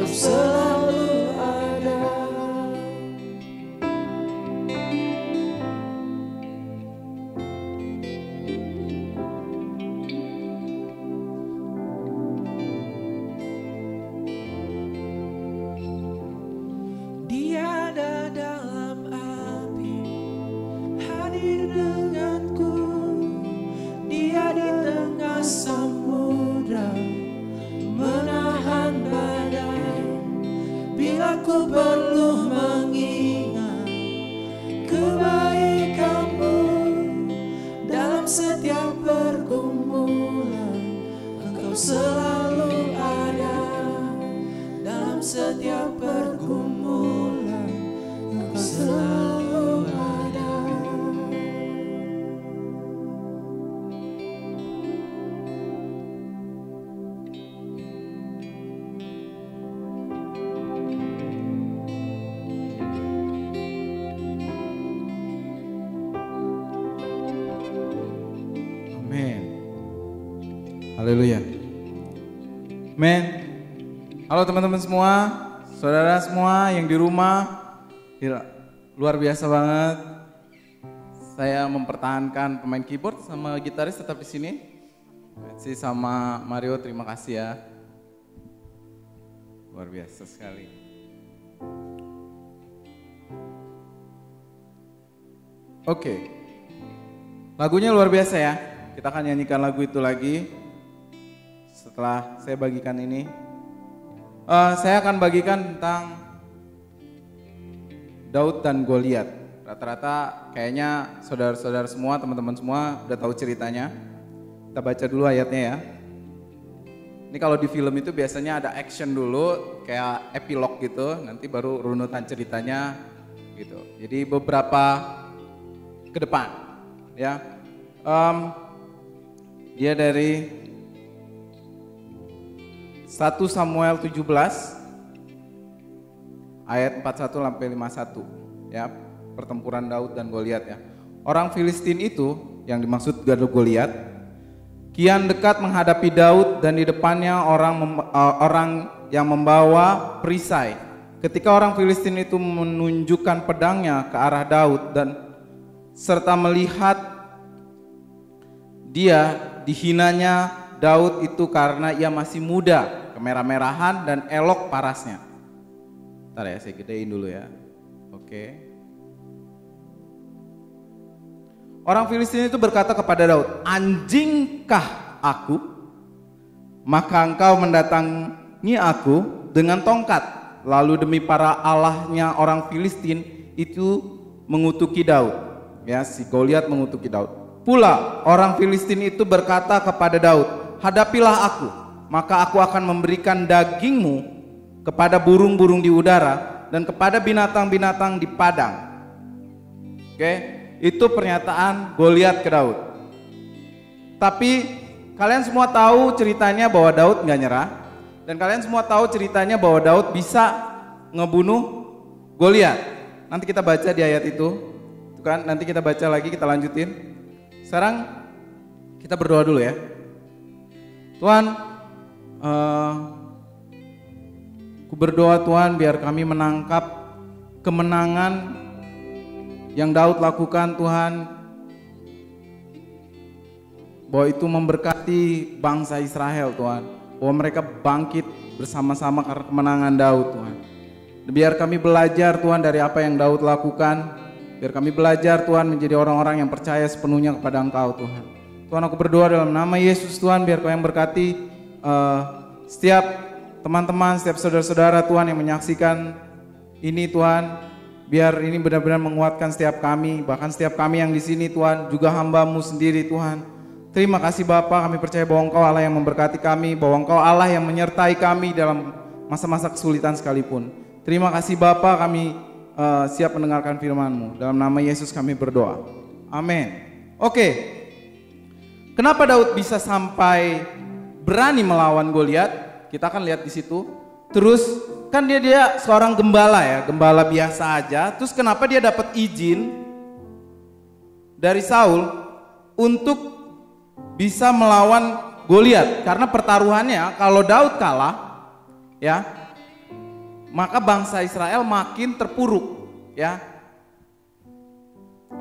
Engkau selalu ada. Dia ada dalam api, hadir denganku. Dia di tengah samudra, menahan badai. Bila ku perlu mengingat kebaikanmu, dalam setiap pergumulan Engkau selalu ada. Dalam setiap pergumulan Engkau selalu ada. Amin. Haleluya. Amin. Halo teman-teman semua, saudara semua yang di rumah. Gila, luar biasa banget. Saya mempertahankan pemain keyboard sama gitaris tetap di sini. Betsy sama Mario, terima kasih ya. Luar biasa sekali. Oke. Lagunya luar biasa ya. Kita akan nyanyikan lagu itu lagi setelah saya bagikan ini. Saya akan bagikan tentang Daud dan Goliat. Rata-rata kayaknya saudara-saudara semua, teman-teman semua udah tahu ceritanya. Kita baca dulu ayatnya ya. Ini kalau di film itu biasanya ada action dulu, kayak epilog gitu, nanti baru runutan ceritanya gitu. Jadi beberapa ke depan ya. Dia dari 1 Samuel 17 ayat 41 sampai 51 ya, pertempuran Daud dan Goliat ya. Orang Filistin itu yang dimaksud Goliat kian dekat menghadapi Daud dan di depannya orang yang membawa perisai. Ketika orang Filistin itu menunjukkan pedangnya ke arah Daud dan serta melihat dia dihinanya Daud itu karena ia masih muda, kemerah-merahan dan elok parasnya. Ntar ya, saya gedein dulu ya. Oke. Orang Filistin itu berkata kepada Daud, "Anjingkah aku? Maka engkau mendatangi aku dengan tongkat." Lalu demi para allahnya orang Filistin itu mengutuki Daud. Ya, si Goliat mengutuki Daud. Pula orang Filistin itu berkata kepada Daud, "Hadapilah aku, maka aku akan memberikan dagingmu kepada burung-burung di udara dan kepada binatang-binatang di padang." Oke, itu pernyataan Goliat ke Daud. Tapi kalian semua tahu ceritanya bahwa Daud nggak nyerah, dan kalian semua tahu ceritanya bahwa Daud bisa ngebunuh Goliat. Nanti kita baca di ayat itu, kan? Nanti kita baca lagi, kita lanjutin. Sekarang kita berdoa dulu ya. Tuhan, ku berdoa Tuhan biar kami menangkap kemenangan yang Daud lakukan Tuhan, bahwa itu memberkati bangsa Israel Tuhan, bahwa mereka bangkit bersama-sama karena kemenangan Daud Tuhan. Biar kami belajar Tuhan dari apa yang Daud lakukan, biar kami belajar Tuhan menjadi orang-orang yang percaya sepenuhnya kepada Engkau Tuhan. Tuhan, aku berdoa dalam nama Yesus Tuhan, biar Kau yang berkati setiap teman-teman, setiap saudara-saudara Tuhan yang menyaksikan ini Tuhan. Biar ini benar-benar menguatkan setiap kami, bahkan setiap kami yang di sini Tuhan, juga hamba-Mu sendiri Tuhan. Terima kasih Bapa, kami percaya bahwa Engkau Allah yang memberkati kami, bahwa Engkau Allah yang menyertai kami dalam masa-masa kesulitan sekalipun. Terima kasih Bapa, kami siap mendengarkan firman-Mu. Dalam nama Yesus kami berdoa. Amin. Oke. Kenapa Daud bisa sampai berani melawan Goliat? Kita akan lihat di situ. Terus kan dia seorang gembala ya, gembala biasa aja. Terus kenapa dia dapat izin dari Saul untuk bisa melawan Goliat? Karena pertaruhannya kalau Daud kalah ya, maka bangsa Israel makin terpuruk, ya.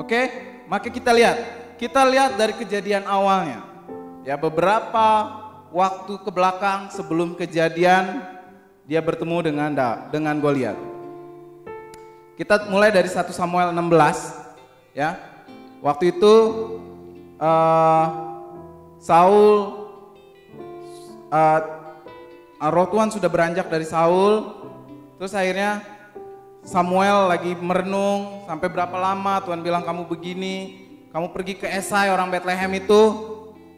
Oke, maka kita lihat dari kejadian awalnya. Ya, beberapa waktu ke belakang sebelum kejadian dia bertemu dengan Goliat. Kita mulai dari 1 Samuel 16, ya. Waktu itu Saul, roh Tuhan sudah beranjak dari Saul. Terus akhirnya Samuel lagi merenung sampai berapa lama, Tuhan bilang kamu begini, kamu pergi ke Esai orang Bethlehem itu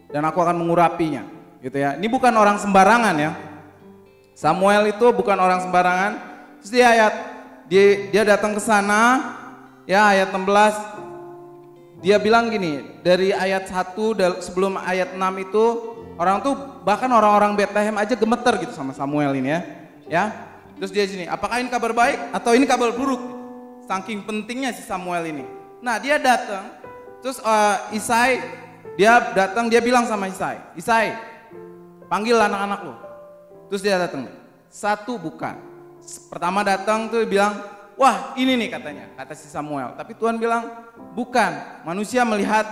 dan aku akan mengurapinya, gitu ya. Ini bukan orang sembarangan ya. Samuel itu bukan orang sembarangan. Terus dia datang ke sana, ya, ayat 16. Dia bilang gini, dari ayat 1 sebelum ayat 6 itu orang tuh bahkan orang-orang Bethlehem aja gemeter gitu sama Samuel ini ya. Ya. Terus dia sini, apakah ini kabar baik atau ini kabar buruk? Saking pentingnya si Samuel ini. Nah, dia datang, terus Isai dia datang, dia bilang sama Isai, panggil anak-anak lo. Terus dia datang, satu bukan. Pertama datang tuh bilang, wah ini nih katanya, kata si Samuel. Tapi Tuhan bilang, bukan, manusia melihat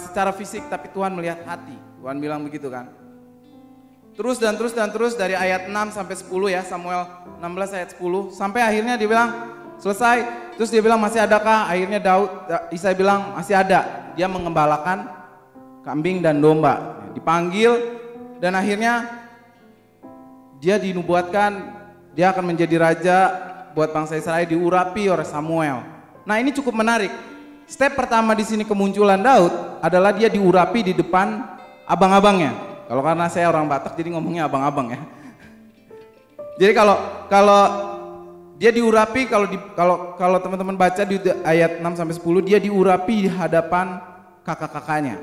secara fisik, tapi Tuhan melihat hati. Tuhan bilang begitu kan. Terus dari ayat 6 sampai 10 ya, Samuel 16 ayat 10 sampai akhirnya dia bilang selesai. Terus dia bilang masih adakah? Akhirnya Isai bilang masih ada. Dia mengembalakan kambing dan domba. Dipanggil dan akhirnya dia dinubuatkan dia akan menjadi raja buat bangsa Israel, diurapi oleh Samuel. Nah, ini cukup menarik. Step pertama di sini kemunculan Daud adalah dia diurapi di depan abang-abangnya. Kalau karena saya orang Batak jadi ngomongnya abang-abang ya. Jadi kalau dia diurapi, kalau teman-teman baca di ayat 6 sampai 10 dia diurapi di hadapan kakak-kakaknya.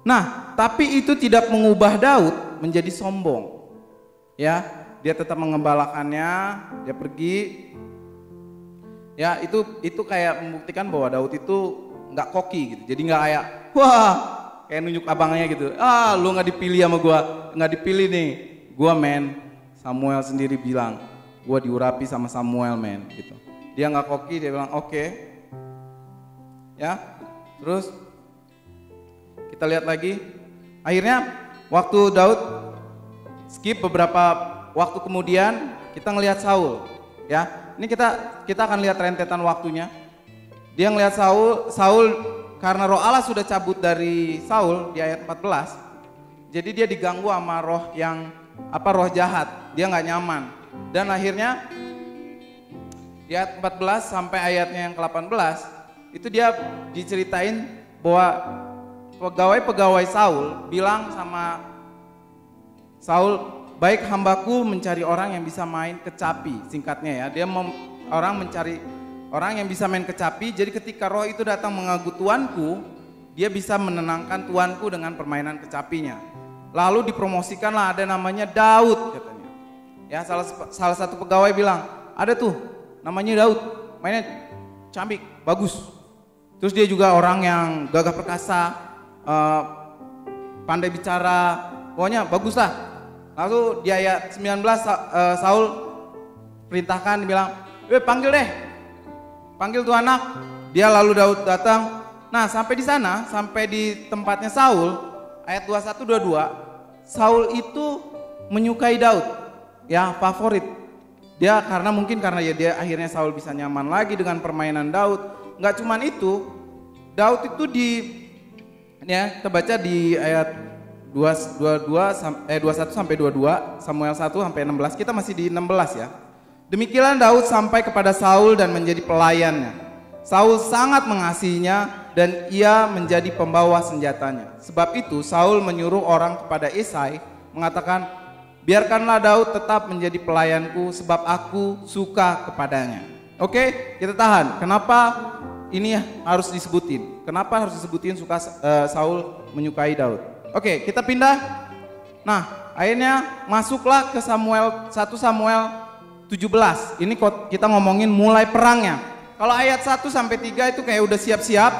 Nah, tapi itu tidak mengubah Daud menjadi sombong. Ya, dia tetap mengembalakannya, dia pergi. Ya, itu kayak membuktikan bahwa Daud itu nggak koki gitu. Jadi nggak kayak wah, kayak nunjuk abangnya gitu. Ah, lu nggak dipilih sama gua, nggak dipilih nih. Gua men, Samuel sendiri bilang, gua diurapi sama Samuel men gitu. Dia nggak koki, dia bilang oke. Ya, terus kita lihat lagi. Akhirnya waktu Daud skip beberapa waktu kemudian kita ngelihat Saul. Ya, ini kita akan lihat rentetan waktunya. Dia ngelihat Saul karena roh Allah sudah cabut dari Saul di ayat 14. Jadi dia diganggu sama roh roh jahat. Dia nggak nyaman. Dan akhirnya di ayat 14 sampai ayatnya yang ke-18 itu dia diceritain bahwa pegawai-pegawai Saul bilang sama Saul, baik hambaku mencari orang yang bisa main kecapi, singkatnya ya. Dia mencari orang yang bisa main kecapi, jadi ketika roh itu datang mengganggu tuanku, dia bisa menenangkan tuanku dengan permainan kecapinya. Lalu dipromosikanlah ada namanya Daud katanya. Ya, salah satu pegawai bilang, ada tuh namanya Daud, mainnya cantik, bagus. Terus dia juga orang yang gagah perkasa, pandai bicara, pokoknya bagus lah. Lalu di ayat 19 Saul perintahkan, bilang, panggil tuh anak. Dia lalu Daud datang. Nah, sampai di sana, sampai di tempatnya Saul, ayat 21-22, Saul itu menyukai Daud, ya favorit. Dia karena dia akhirnya Saul bisa nyaman lagi dengan permainan Daud. Nggak cuman itu, Daud itu kita baca di ayat 21 sampai 22, Samuel 1 sampai 16, kita masih di 16 ya. Demikian Daud sampai kepada Saul dan menjadi pelayannya. Saul sangat mengasihinya dan ia menjadi pembawa senjatanya. Sebab itu Saul menyuruh orang kepada Isai mengatakan, biarkanlah Daud tetap menjadi pelayanku sebab aku suka kepadanya. Oke, kita tahan. Kenapa ini harus disebutin? Kenapa harus disebutin Saul menyukai Daud? Oke, kita pindah. Nah, akhirnya masuklah ke 1 Samuel 17. Ini kita ngomongin mulai perangnya. Kalau ayat 1 sampai 3 itu kayak udah siap-siap.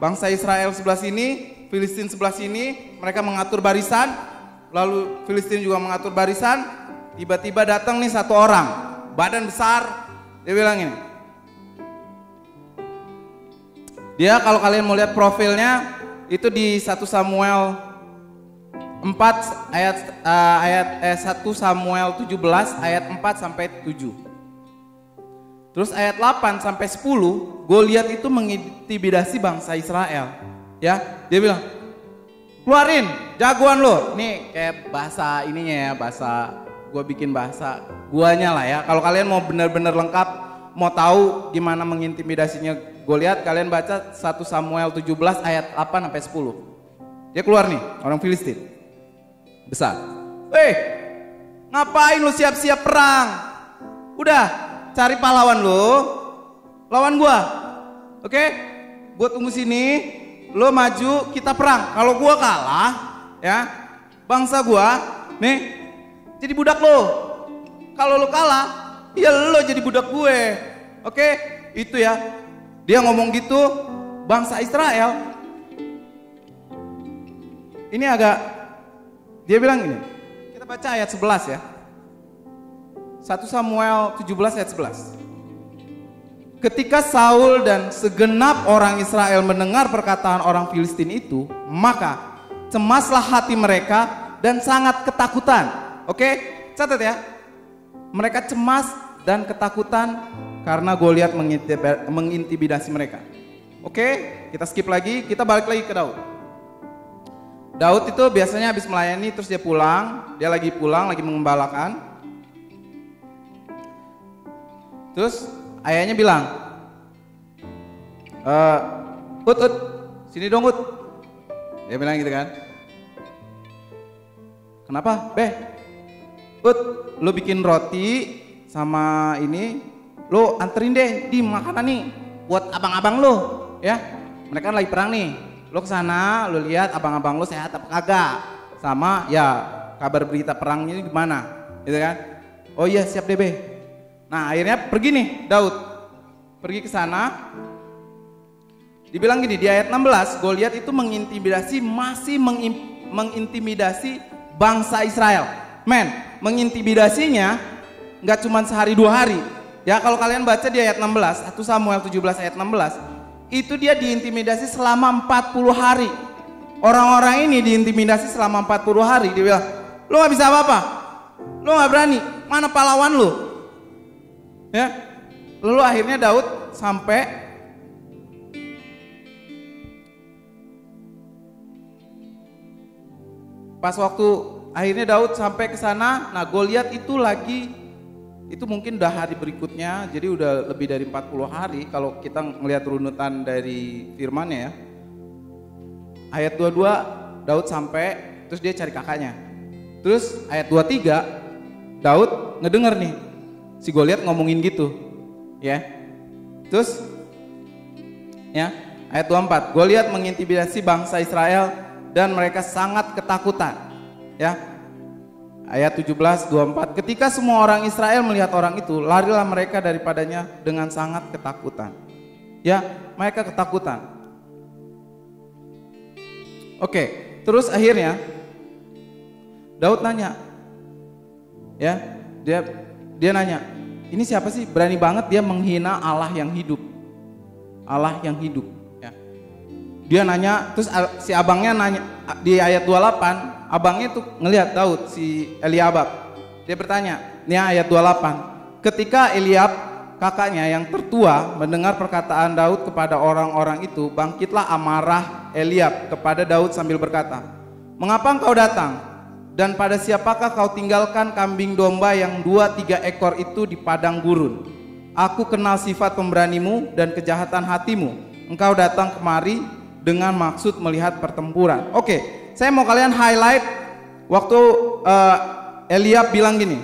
Bangsa Israel sebelah sini, Filistin sebelah sini, mereka mengatur barisan. Lalu Filistin juga mengatur barisan. tiba-tiba datang nih satu orang, badan besar, dia bilang ini. Dia kalau kalian mau lihat profilnya itu di 1 Samuel 4 1 Samuel 17 ayat 4 sampai 7. Terus ayat 8 sampai 10, Goliat itu mengintimidasi bangsa Israel. Ya, dia bilang, "Keluarin jagoan lo." Nih kayak bahasa ininya ya, bahasa gua bikin bahasa guanya lah ya. Kalau kalian mau benar-benar lengkap, mau tahu gimana mengintimidasinya Goliat, kalian baca 1 Samuel 17 ayat 8 sampai 10. Dia keluar nih, orang Filistin. Besar. Ngapain lu siap-siap perang? Udah, cari pahlawan lu, lawan gua. Oke? Gua tunggu sini, lu maju, kita perang. Kalau gua kalah, ya, bangsa gua nih jadi budak lo. Kalau lu kalah, ya lo jadi budak gue. Oke? Itu ya. Dia ngomong gitu, bangsa Israel. Ini agak, dia bilang gini, kita baca ayat 11 ya. 1 Samuel 17 ayat 11. Ketika Saul dan segenap orang Israel mendengar perkataan orang Filistin itu, maka cemaslah hati mereka dan sangat ketakutan. Oke, catat ya. Mereka cemas dan ketakutan karena Goliat mengintimidasi mereka. Oke, kita skip lagi, kita balik lagi ke Daud. Daud itu biasanya habis melayani terus dia pulang, lagi mengembalakan. Terus ayahnya bilang, Ut, sini dong Ut. Dia bilang gitu kan. Kenapa? Ut, lu bikin roti sama ini, lu anterin deh di makanan nih buat abang-abang lu, ya. Mereka kan lagi perang nih. Lu kesana, lu lihat abang-abang lu sehat apa kagak. Sama ya kabar berita perangnya gimana, gitu kan. Oh iya siap deh Be. Nah akhirnya pergi nih Daud, pergi ke sana. Dibilang gini di ayat 16, Goliat itu mengintimidasi bangsa Israel. Men, mengintimidasinya nggak cuma sehari 2 hari. Ya kalau kalian baca di ayat 16, 1 Samuel 17 ayat 16, itu dia diintimidasi selama 40 hari. Orang-orang ini diintimidasi selama 40 hari. Dia bilang, lu nggak bisa apa-apa, lu nggak berani, mana pahlawan lu? Ya, lalu akhirnya Daud sampai pas waktu akhirnya Daud sampai ke sana. Nah Goliat itu mungkin udah hari berikutnya, jadi udah lebih dari 40 hari kalau kita ngelihat runutan dari firmannya ya. Ayat 22 Daud sampai, terus dia cari kakaknya. Terus ayat 23 Daud ngedenger nih si Goliat ngomongin gitu, ya. Terus, ya ayat 24, Goliat mengintimidasi bangsa Israel dan mereka sangat ketakutan, ya. Ayat 17:24, ketika semua orang Israel melihat orang itu, larilah mereka daripadanya dengan sangat ketakutan. Ya, mereka ketakutan. Oke, terus akhirnya Daud nanya, ya, dia nanya, ini siapa sih berani banget dia menghina Allah yang hidup? Allah yang hidup, ya. Dia nanya, terus si abangnya nanya di ayat 28, abangnya tuh ngelihat Daud, si Eliab. Dia bertanya, ini ayat 28. Ketika Eliab, kakaknya yang tertua, mendengar perkataan Daud kepada orang-orang itu, bangkitlah amarah Eliab kepada Daud sambil berkata, mengapa engkau datang? Dan pada siapakah kau tinggalkan kambing domba yang 2-3 ekor itu di padang gurun? Aku kenal sifat pemberanimu dan kejahatan hatimu. Engkau datang kemari dengan maksud melihat pertempuran. Oke, saya mau kalian highlight waktu Eliab bilang gini,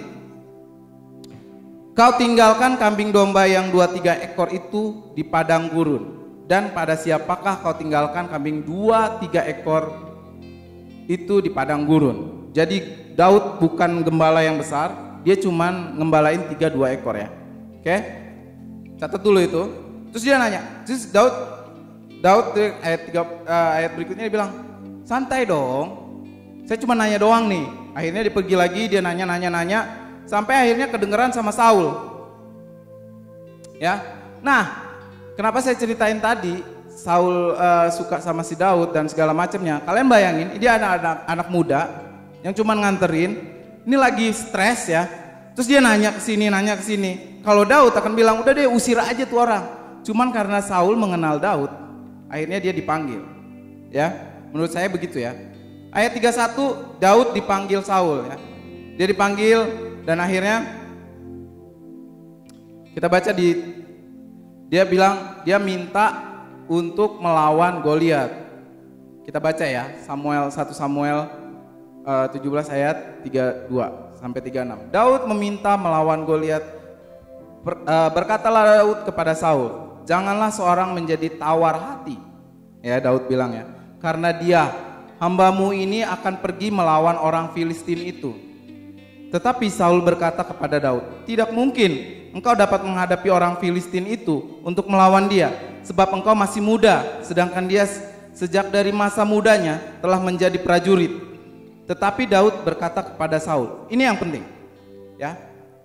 kau tinggalkan kambing domba yang 2-3 ekor itu di padang gurun. Dan pada siapakah kau tinggalkan kambing 2-3 ekor itu di padang gurun? Jadi Daud bukan gembala yang besar, dia cuman ngembalain 3-2 ekor ya. Oke? Catat dulu itu. Terus dia nanya, terus Daud ayat berikutnya dia bilang, santai dong, saya cuma nanya doang nih. Akhirnya dia pergi lagi, dia nanya, sampai akhirnya kedengeran sama Saul. Ya, nah kenapa saya ceritain tadi Saul suka sama si Daud dan segala macamnya? Kalian bayangin, dia anak muda yang cuman nganterin, ini lagi stres ya. Terus dia nanya ke sini. Kalau Daud akan bilang, udah deh usir aja tuh orang. Cuman karena Saul mengenal Daud, akhirnya dia dipanggil. Ya, menurut saya begitu ya. Ayat 31, Daud dipanggil Saul ya. Dia dipanggil dan akhirnya kita baca dia bilang dia minta untuk melawan Goliat. Kita baca ya, 1 Samuel 17 ayat 32 sampai 36. Daud meminta melawan Goliat. Berkatalah Daud kepada Saul, janganlah seorang menjadi tawar hati. Ya, Daud bilang ya, karena dia hambamu ini akan pergi melawan orang Filistin itu. Tetapi Saul berkata kepada Daud, tidak mungkin engkau dapat menghadapi orang Filistin itu untuk melawan dia, sebab engkau masih muda, sedangkan dia sejak dari masa mudanya telah menjadi prajurit. Tetapi Daud berkata kepada Saul, ini yang penting ya,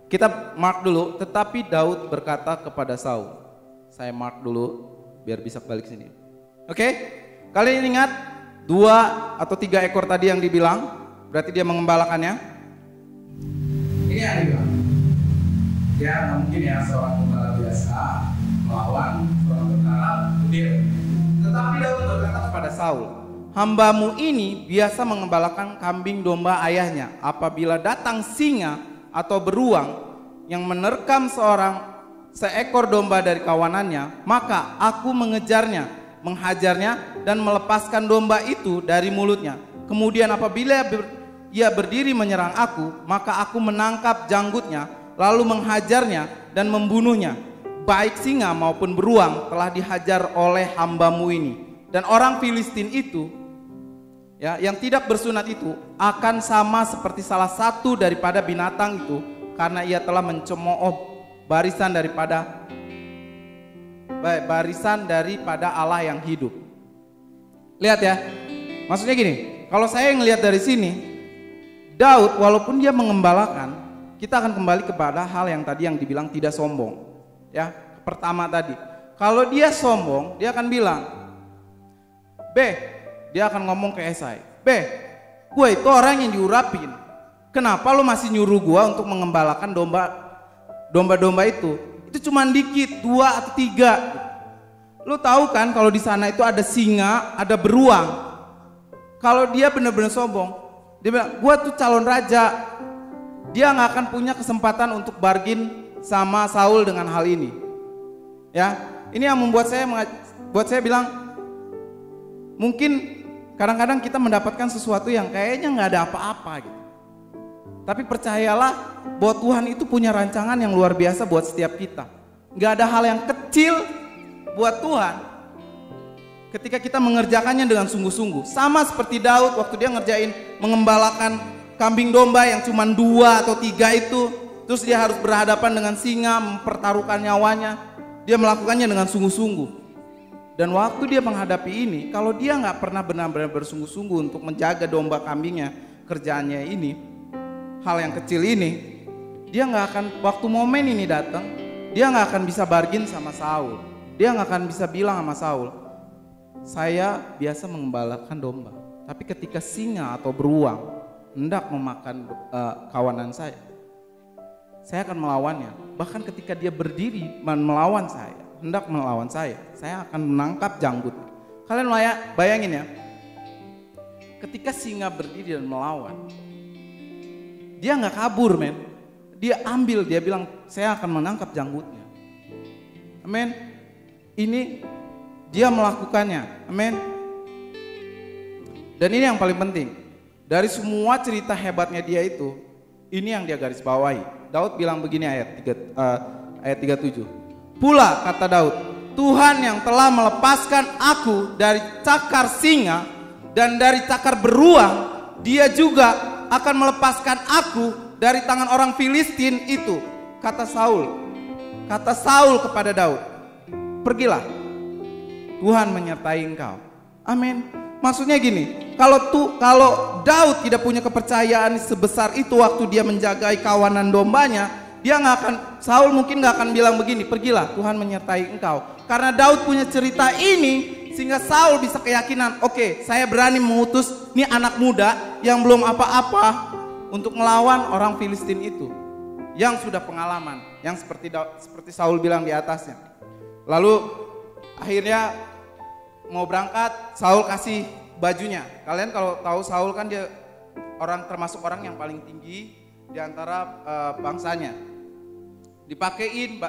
kita mark dulu. Tetapi Daud berkata kepada Saul, saya mark dulu biar bisa balik sini. Oke, kalian ingat 2 atau 3 ekor tadi yang dibilang, berarti dia mengembalakannya. Ini yang dibilang, ya mungkin ya seorang gembala biasa melawan seorang tentara Udir. Tetapi Daud berkata kepada Saul, hambamu ini biasa mengembalakan kambing domba ayahnya. Apabila datang singa atau beruang yang menerkam seekor domba dari kawanannya, maka aku mengejarnya, menghajarnya dan melepaskan domba itu dari mulutnya. Kemudian apabila ia berdiri menyerang aku, maka aku menangkap janggutnya, lalu menghajarnya dan membunuhnya. Baik singa maupun beruang telah dihajar oleh hambamu ini. Dan orang Filistin itu ya, yang tidak bersunat itu akan sama seperti salah satu daripada binatang itu, karena ia telah mencemooh barisan daripada Allah yang hidup. Lihat ya, maksudnya gini, kalau saya ngelihat dari sini, Daud walaupun dia mengembalakan, kita akan kembali kepada hal yang tadi yang dibilang tidak sombong. Ya, pertama tadi, kalau dia sombong, dia akan bilang, dia akan ngomong ke Esai, gue itu orang yang diurapin. Kenapa lo masih nyuruh gue untuk mengembalakan domba-domba itu? Itu cuma dikit, 2 atau 3. Lo tahu kan kalau di sana itu ada singa, ada beruang. Kalau dia benar-benar sombong, dia bilang, gue tuh calon raja. Dia nggak akan punya kesempatan untuk bargain sama Saul dengan hal ini. Ya, ini yang membuat saya bilang, mungkin kadang-kadang kita mendapatkan sesuatu yang kayaknya nggak ada apa-apa gitu. Tapi percayalah bahwa Tuhan itu punya rancangan yang luar biasa buat setiap kita. Nggak ada hal yang kecil buat Tuhan ketika kita mengerjakannya dengan sungguh-sungguh. Sama seperti Daud waktu dia ngerjain mengembalakan kambing domba yang cuma 2 atau 3 itu. Terus dia harus berhadapan dengan singa, mempertaruhkan nyawanya. Dia melakukannya dengan sungguh-sungguh. Dan waktu dia menghadapi ini, kalau dia nggak pernah benar-benar bersungguh-sungguh untuk menjaga domba kambingnya, kerjaannya ini, hal yang kecil ini, dia nggak akan, waktu momen ini datang, dia nggak akan bisa bargain sama Saul. Dia nggak akan bisa bilang sama Saul, saya biasa mengembalakan domba, tapi ketika singa atau beruang hendak memakan kawanan saya akan melawannya. Bahkan ketika dia berdiri melawan saya, hendak melawan saya akan menangkap janggut. Kalian bayangin ya, ketika singa berdiri dan melawan, dia nggak kabur men, dia ambil, dia bilang saya akan menangkap janggutnya. Amin. Ini dia melakukannya, amin. Dan ini yang paling penting, dari semua cerita hebatnya dia itu, ini yang dia garis bawahi. Daud bilang begini ayat 37. Pula kata Daud, Tuhan yang telah melepaskan aku dari cakar singa dan dari cakar beruang, dia juga akan melepaskan aku dari tangan orang Filistin itu. Kata Saul kepada Daud, pergilah, Tuhan menyertai engkau. Amin. Maksudnya gini, kalau Daud tidak punya kepercayaan sebesar itu waktu dia menjagai kawanan dombanya, dia nggak akan, Saul mungkin nggak akan bilang begini, pergilah Tuhan menyertai engkau. Karena Daud punya cerita ini, sehingga Saul bisa keyakinan, oke, saya berani mengutus nih anak muda yang belum apa-apa untuk melawan orang Filistin itu, yang sudah pengalaman, yang seperti Saul bilang di atasnya. Lalu akhirnya mau berangkat, Saul kasih bajunya. Kalian kalau tahu Saul kan dia termasuk orang yang paling tinggi di antara bangsanya. Dipakein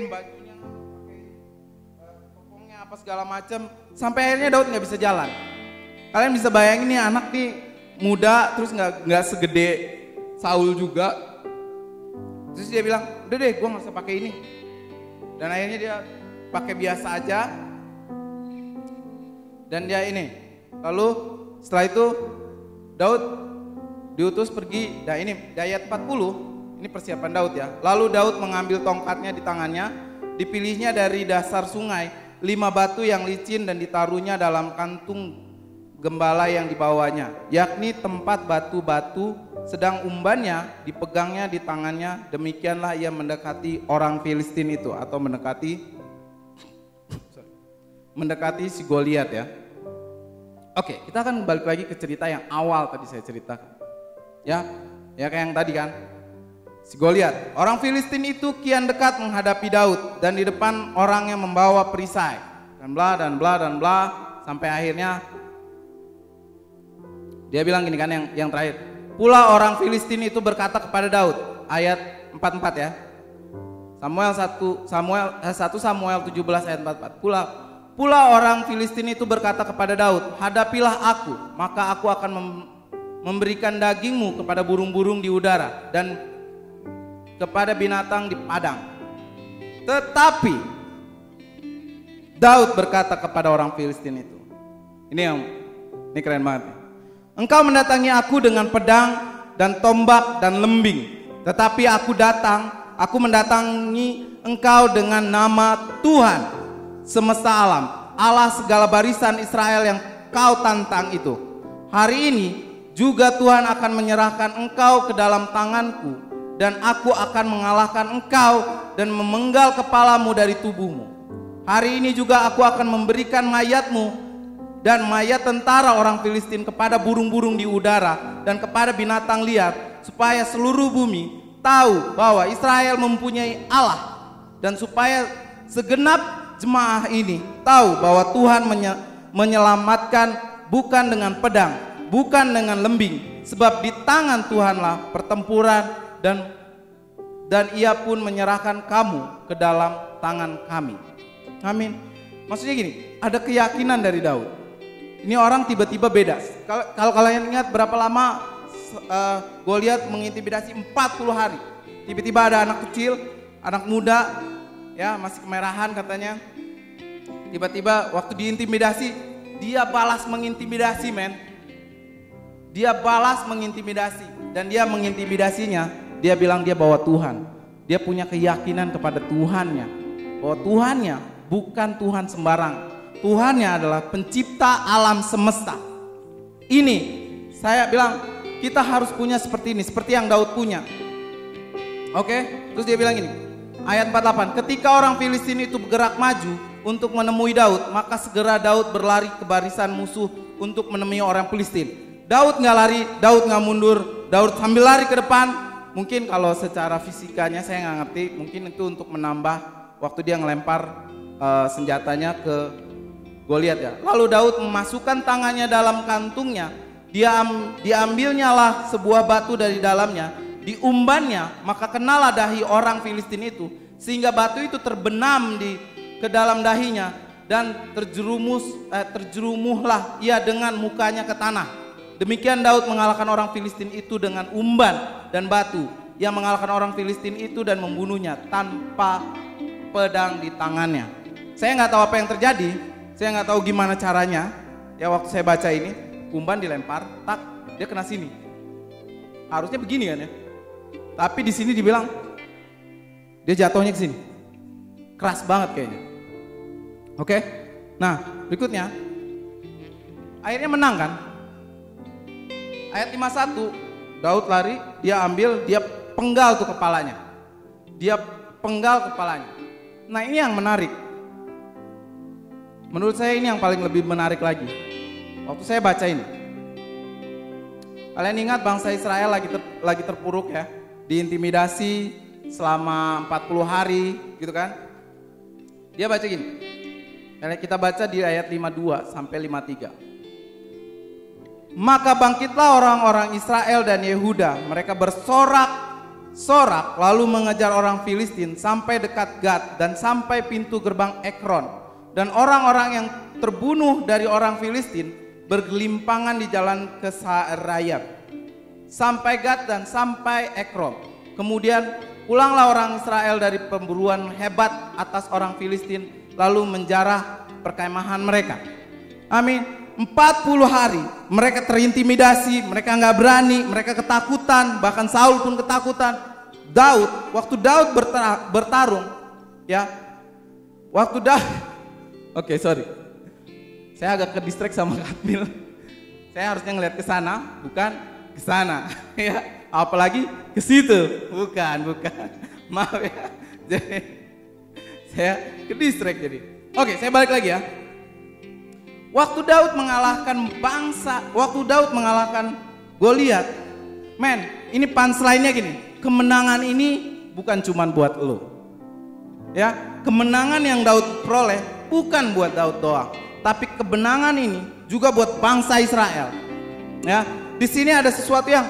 bajunya, pokoknya apa segala macam, sampai akhirnya Daud nggak bisa jalan. Kalian bisa bayangin nih anak nih muda, terus nggak segede Saul juga. Terus dia bilang, udah deh, gue nggak usah pakai ini. Dan akhirnya dia pakai biasa aja. Dan dia ini, lalu setelah itu Daud diutus pergi. Nah ini di ayat 40, ini persiapan Daud ya. Lalu Daud mengambil tongkatnya di tangannya, dipilihnya dari dasar sungai 5 batu yang licin dan ditaruhnya dalam kantung gembala yang dibawanya, yakni tempat batu-batu, sedang umbannya dipegangnya di tangannya. Demikianlah ia mendekati orang Filistin itu, atau mendekati si Goliat ya. Oke, kita akan balik lagi ke cerita yang awal tadi saya ceritakan. Ya kayak yang tadi kan. Si Goliat, orang Filistin itu kian dekat menghadapi Daud, dan di depan orang yang membawa perisai dan bla sampai akhirnya dia bilang gini kan, yang terakhir. Pula orang Filistin itu berkata kepada Daud, ayat 44 ya. 1 Samuel 17 ayat 44. Pula orang Filistin itu berkata kepada Daud, hadapilah aku, maka aku akan memberikan dagingmu kepada burung-burung di udara dan kepada binatang di padang. Tetapi Daud berkata kepada orang Filistin itu, ini keren banget. Engkau mendatangi aku dengan pedang dan tombak dan lembing, tetapi aku mendatangi engkau dengan nama Tuhan semesta alam, Allah segala barisan Israel yang kau tantang itu. Hari ini juga Tuhan akan menyerahkan engkau ke dalam tanganku, dan aku akan mengalahkan engkau dan memenggal kepalamu dari tubuhmu. Hari ini juga aku akan memberikan mayatmu dan mayat tentara orang Filistin kepada burung-burung di udara dan kepada binatang liar, supaya seluruh bumi tahu bahwa Israel mempunyai Allah, dan supaya segenap jemaah ini tahu bahwa Tuhan menyelamatkan bukan dengan pedang, bukan dengan lembing, sebab di tangan Tuhanlah pertempuran, dan ia pun menyerahkan kamu ke dalam tangan kami. Amin. Maksudnya gini, ada keyakinan dari Daud. Ini orang tiba-tiba beda. Kalau kalian ingat berapa lama Goliat mengintimidasi 40 hari. Tiba-tiba ada anak kecil, anak muda, ya masih kemerahan katanya. Tiba-tiba waktu diintimidasi, dia balas mengintimidasi, men. Dia balas mengintimidasi, dan dia mengintimidasinya. Dia bilang dia bawa Tuhan. Dia punya keyakinan kepada Tuhannya, bahwa Tuhannya bukan Tuhan sembarang. Tuhannya adalah pencipta alam semesta. Ini saya bilang kita harus punya seperti ini, seperti yang Daud punya. Oke, terus dia bilang ini, ayat 48, ketika orang Filistin itu bergerak maju untuk menemui Daud, maka segera Daud berlari ke barisan musuh untuk menemui orang Filistin. Daud nggak lari, Daud nggak mundur, Daud sambil lari ke depan. Mungkin kalau secara fisikanya saya nggak ngerti, mungkin itu untuk menambah waktu dia ngelempar senjatanya ke Goliat ya. Lalu Daud memasukkan tangannya dalam kantungnya, diambilnyalah sebuah batu dari dalamnya, diumbannya, maka kenalah dahi orang Filistin itu, sehingga batu itu terbenam ke dalam dahinya, dan terjerumuhlah ia dengan mukanya ke tanah. Demikian Daud mengalahkan orang Filistin itu dengan umban dan batu. Ia mengalahkan orang Filistin itu dan membunuhnya tanpa pedang di tangannya. Saya nggak tahu apa yang terjadi, saya nggak tahu gimana caranya. Ya waktu saya baca ini, umban dilempar, tak dia kena sini. Harusnya begini kan ya. Tapi di sini dibilang dia jatuhnya ke sini. Keras banget kayaknya. Oke. Nah, berikutnya Akhirnya menang kan? Ayat 51, Daud lari, dia ambil, dia penggal tuh kepalanya. Dia penggal kepalanya. Nah ini yang menarik. Menurut saya ini yang paling lebih menarik lagi. Waktu saya baca ini. Kalian ingat bangsa Israel lagi terpuruk ya. Diintimidasi selama 40 hari gitu kan. Dia baca gini. Kita baca di ayat 52 sampai 53. Maka bangkitlah orang-orang Israel dan Yehuda. Mereka bersorak-sorak lalu mengejar orang Filistin sampai dekat Gad dan sampai pintu gerbang Ekron. Dan orang-orang yang terbunuh dari orang Filistin bergelimpangan di jalan ke Saarayat sampai Gad dan sampai Ekron. Kemudian pulanglah orang Israel dari pemburuan hebat atas orang Filistin lalu menjarah perkemahan mereka. Amin. 40 hari mereka terintimidasi, mereka nggak berani, mereka ketakutan, bahkan Saul pun ketakutan. Waktu Daud bertarung, ya, waktu Daud, oke, sorry, saya agak ke distract sama Katmil. Saya harusnya ngeliat ke sana, bukan ke sana, ya, apalagi ke situ, bukan, maaf ya, jadi saya ke distract jadi. Oke, saya balik lagi ya. Waktu Daud mengalahkan Goliat, men, ini punchline-nya gini, kemenangan ini bukan cuman buat lo, ya, kemenangan yang Daud peroleh bukan buat Daud doang, tapi kemenangan ini juga buat bangsa Israel, ya. Di sini ada sesuatu yang,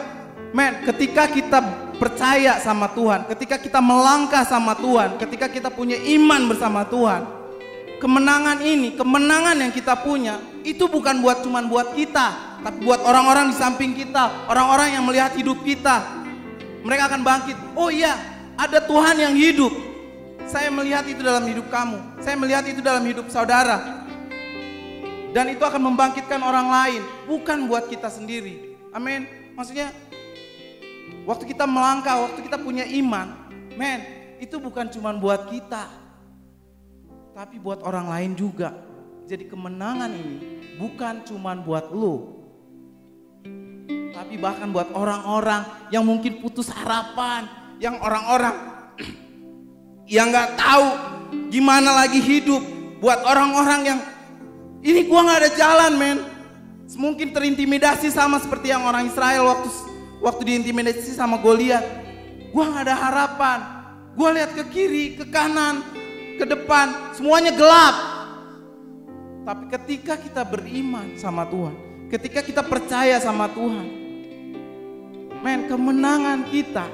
men, ketika kita percaya sama Tuhan, ketika kita melangkah sama Tuhan, ketika kita punya iman bersama Tuhan. Kemenangan ini, kemenangan yang kita punya itu bukan cuman buat kita, tapi buat orang-orang di samping kita, orang-orang yang melihat hidup kita. Mereka akan bangkit. Oh iya, ada Tuhan yang hidup. Saya melihat itu dalam hidup kamu. Saya melihat itu dalam hidup saudara. Dan itu akan membangkitkan orang lain, bukan buat kita sendiri. Amin. Maksudnya waktu kita melangkah, waktu kita punya iman, men, itu bukan cuman buat kita, tapi buat orang lain juga. Jadi kemenangan ini bukan cuman buat lo, tapi bahkan buat orang-orang yang mungkin putus harapan, yang orang-orang yang gak tahu gimana lagi hidup, buat orang-orang yang ini gua gak ada jalan, men. Mungkin terintimidasi sama seperti yang orang Israel waktu diintimidasi sama Goliat. Gua gak ada harapan. Gua lihat ke kiri, ke kanan, ke depan, semuanya gelap. Tapi ketika kita beriman sama Tuhan, ketika kita percaya sama Tuhan, men, kemenangan kita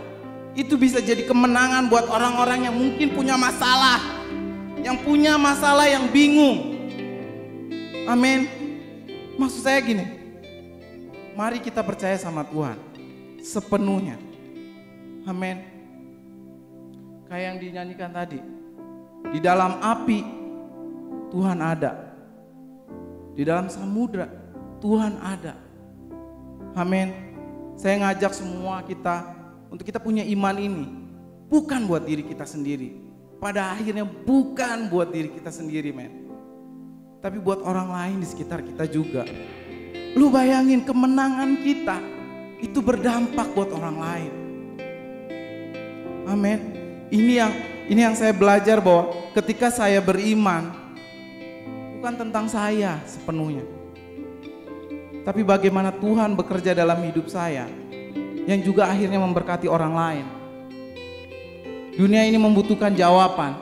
itu bisa jadi kemenangan buat orang-orang yang mungkin punya masalah, yang punya masalah, yang bingung. Amin. Maksud saya gini, mari kita percaya sama Tuhan sepenuhnya. Amin. Kayak yang dinyanyikan tadi, di dalam api Tuhan ada, di dalam samudra Tuhan ada. Amin. Saya ngajak semua kita untuk kita punya iman ini bukan buat diri kita sendiri. Pada akhirnya bukan buat diri kita sendiri, men, tapi buat orang lain di sekitar kita juga. Lu bayangin kemenangan kita itu berdampak buat orang lain. Amin. Ini yang saya belajar, bahwa ketika saya beriman bukan tentang saya sepenuhnya, tapi bagaimana Tuhan bekerja dalam hidup saya yang juga akhirnya memberkati orang lain. Dunia ini membutuhkan jawaban,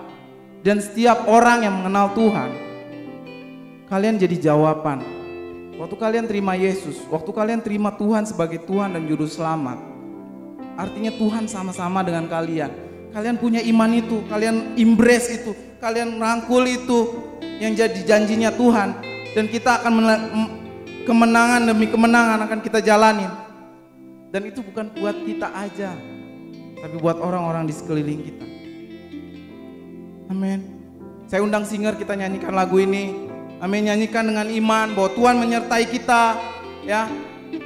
dan setiap orang yang mengenal Tuhan, kalian jadi jawaban. Waktu kalian terima Yesus, waktu kalian terima Tuhan sebagai Tuhan dan Juru Selamat, artinya Tuhan sama-sama dengan kalian. Kalian punya iman itu, kalian embrace itu, kalian merangkul itu yang jadi janjinya Tuhan. Dan kita akan kemenangan demi kemenangan akan kita jalanin. Dan itu bukan buat kita aja, tapi buat orang-orang di sekeliling kita. Amin. Saya undang singer, kita nyanyikan lagu ini. Amin, nyanyikan dengan iman bahwa Tuhan menyertai kita, ya.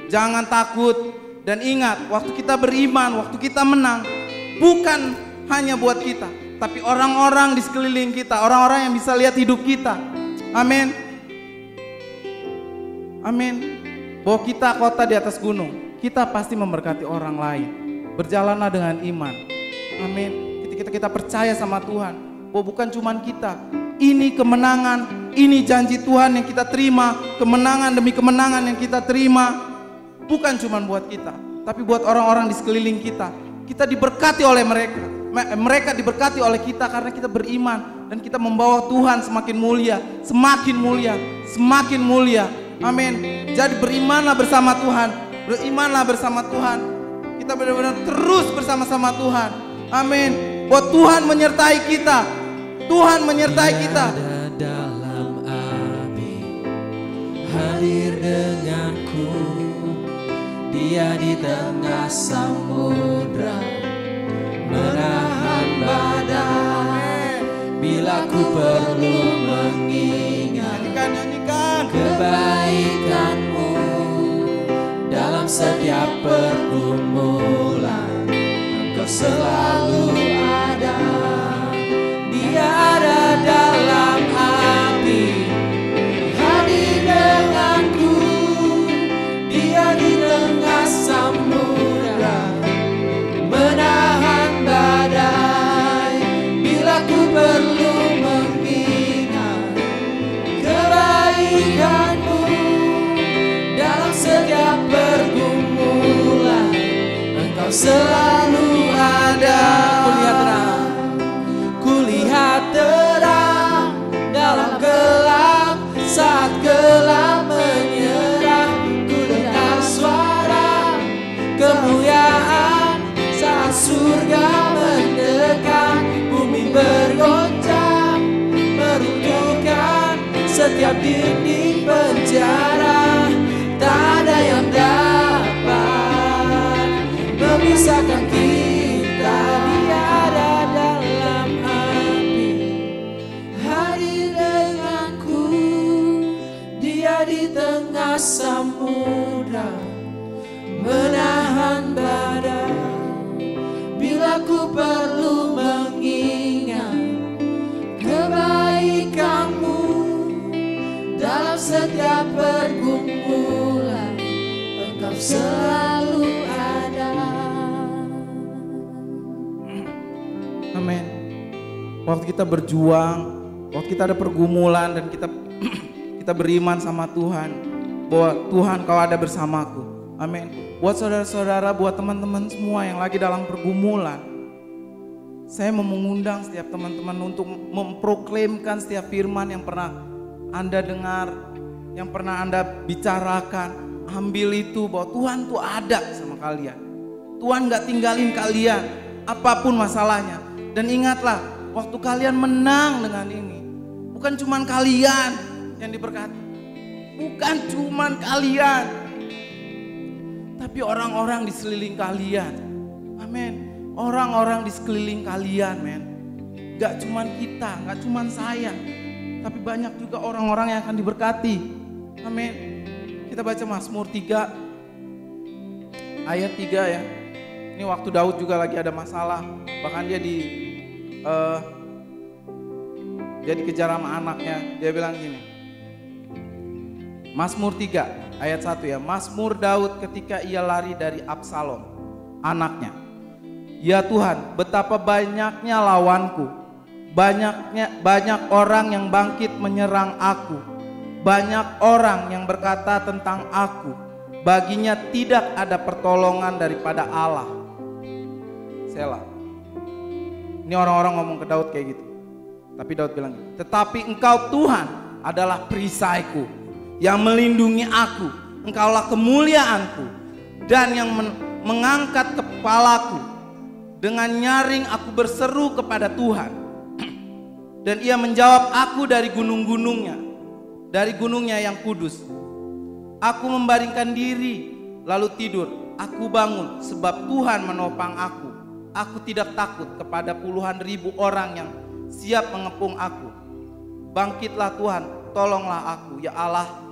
Jangan takut, dan ingat, waktu kita beriman, waktu kita menang, bukan hanya buat kita, tapi orang-orang di sekeliling kita, orang-orang yang bisa lihat hidup kita. Amin. Amin. Bahwa kita kota di atas gunung, kita pasti memberkati orang lain. Berjalanlah dengan iman. Amin. Kita percaya sama Tuhan bahwa bukan cuman kita, ini kemenangan, ini janji Tuhan yang kita terima, kemenangan demi kemenangan yang kita terima, bukan cuman buat kita, tapi buat orang-orang di sekeliling kita. Kita diberkati oleh mereka, mereka diberkati oleh kita karena kita beriman dan kita membawa Tuhan semakin mulia, semakin mulia, semakin mulia. Amin. Jadi berimanlah bersama Tuhan, berimanlah bersama Tuhan. Kita benar-benar terus bersama-sama Tuhan. Amin. Buat Tuhan menyertai kita. Tuhan menyertai kita. Ada dalam api, hadir denganku. Dia di tengah samudra, menahan badai. Bila ku perlu mengingat kebaikanmu dalam setiap pergumulan, Engkau selalu ada. Dia ada dalam api, hadir denganku. Dia di tengah samudra, menahan badai. Bila ku perlu mengingat kebaikanmu dalam setiap pergumulan, Engkau selalu ada. Kulihat terang dalam gelap, saat gelap menyerang. Ku dengar suara kemuliaan saat surga mendekat. Bumi bergoncang, meruntuhkan setiap dinding penjara. Tak ada yang dapat memisahkan kita. Dia ada dalam api, hadir denganku. Dia di tengah samudra, menahan badai. Bila ku perlu mengingat kebaikanmu dalam setiap pergumulan, Engkau selalu ada. Amin. Waktu kita berjuang, waktu kita ada pergumulan dan kita beriman sama Tuhan bahwa Tuhan Kau ada bersamaku. Amin. Buat saudara-saudara, buat teman-teman semua yang lagi dalam pergumulan, saya mau mengundang setiap teman-teman untuk memproklamkan setiap firman yang pernah Anda dengar, yang pernah Anda bicarakan. Ambil itu bahwa Tuhan tuh ada sama kalian. Tuhan gak tinggalin kalian apapun masalahnya. Dan ingatlah, waktu kalian menang dengan ini, bukan cuman kalian yang diberkati, bukan cuman kalian, tapi orang-orang di sekeliling kalian. Amin. Orang-orang di sekeliling kalian, men. Gak cuman kita, gak cuman saya, tapi banyak juga orang-orang yang akan diberkati. Amin. Kita baca Mazmur 3 ayat 3 ya. Ini waktu Daud juga lagi ada masalah, bahkan dia dikejar sama anaknya. Dia bilang gini, Mazmur 3 ayat 1 ya. Mazmur Daud ketika ia lari dari Absalom, anaknya. Ya Tuhan, betapa banyaknya lawanku. Banyak orang yang bangkit menyerang aku. Banyak orang yang berkata tentang aku, baginya tidak ada pertolongan daripada Allah. Selah. Ini orang-orang ngomong ke Daud kayak gitu. Tapi Daud bilang, tetapi Engkau Tuhan adalah perisaiku, yang melindungi aku. Engkaulah kemuliaanku dan yang mengangkat kepalaku. Dengan nyaring aku berseru kepada Tuhan, dan Ia menjawab aku dari gunung-gunungnya, dari gunungnya yang kudus. Aku membaringkan diri lalu tidur, aku bangun sebab Tuhan menopang aku. Aku tidak takut kepada puluhan ribu orang yang siap mengepung aku. Bangkitlah Tuhan, tolonglah aku, ya Allahku.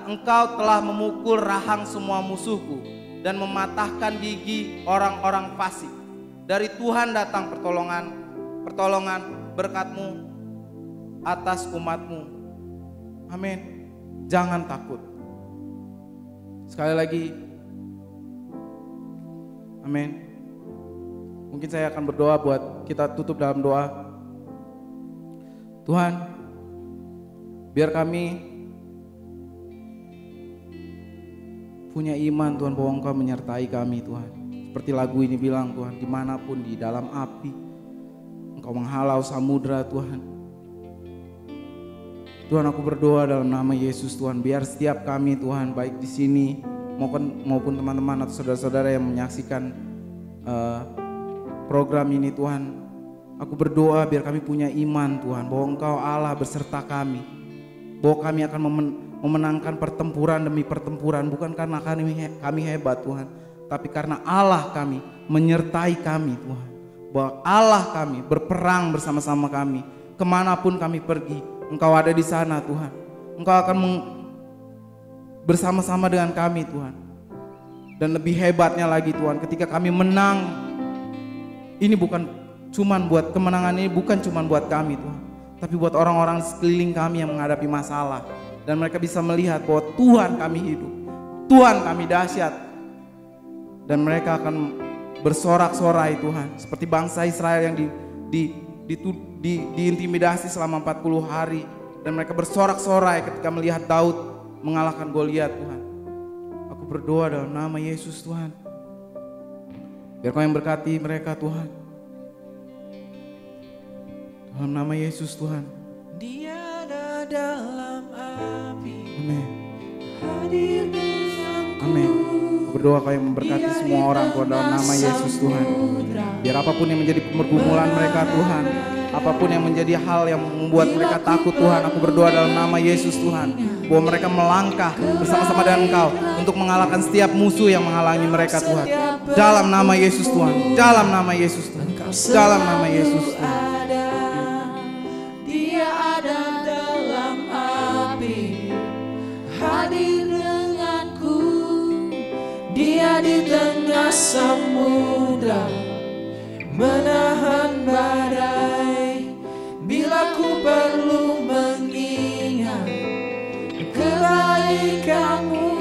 Engkau telah memukul rahang semua musuhku dan mematahkan gigi orang-orang fasik. Dari Tuhan datang pertolongan berkat-Mu atas umat-Mu. Amin. Jangan takut. Sekali lagi, amin. Mungkin saya akan berdoa buat kita tutup dalam doa. Tuhan, biar kami punya iman Tuhan bahwa Engkau menyertai kami Tuhan. Seperti lagu ini bilang Tuhan, dimanapun di dalam api Engkau menghalau samudra Tuhan. Tuhan, aku berdoa dalam nama Yesus Tuhan, biar setiap kami Tuhan, baik di sini maupun teman-teman atau saudara-saudara yang menyaksikan program ini Tuhan, aku berdoa biar kami punya iman Tuhan bahwa Engkau Allah beserta kami, bahwa kami akan memenangkan pertempuran demi pertempuran, bukan karena kami hebat Tuhan, tapi karena Allah kami menyertai kami Tuhan, bahwa Allah kami berperang bersama-sama kami, kemanapun kami pergi Engkau ada di sana Tuhan. Engkau akan bersama-sama dengan kami Tuhan. Dan lebih hebatnya lagi Tuhan, ketika kami menang, ini bukan cuman buat kemenangan ini bukan cuman buat kami Tuhan, tapi buat orang-orang sekeliling kami yang menghadapi masalah. Dan mereka bisa melihat bahwa Tuhan kami hidup, Tuhan kami dahsyat. Dan mereka akan bersorak-sorai Tuhan, seperti bangsa Israel yang diintimidasi selama 40 hari. Dan mereka bersorak-sorai ketika melihat Daud mengalahkan Goliat Tuhan. Aku berdoa dalam nama Yesus Tuhan, biar Kau yang berkati mereka Tuhan. Dalam nama Yesus Tuhan. Dia ada dalam api. Amin. Hadir bersamaku. Amin. Aku berdoa Kau yang memberkati semua orang Tuhan dalam nama Yesus Tuhan. Biar apapun yang menjadi pergumulan mereka Tuhan, apapun yang menjadi hal yang membuat mereka takut Tuhan, aku berdoa dalam nama Yesus Tuhan, bahwa mereka melangkah bersama-sama dengan Engkau untuk mengalahkan setiap musuh yang menghalangi mereka Tuhan. Dalam nama Yesus Tuhan, dalam nama Yesus Tuhan, dalam nama Yesus Tuhan. Dia ada dalam api, hadir denganku. Dia di tengah samudra, menahan badai. Bila ku perlu mengingat kebaikan-Mu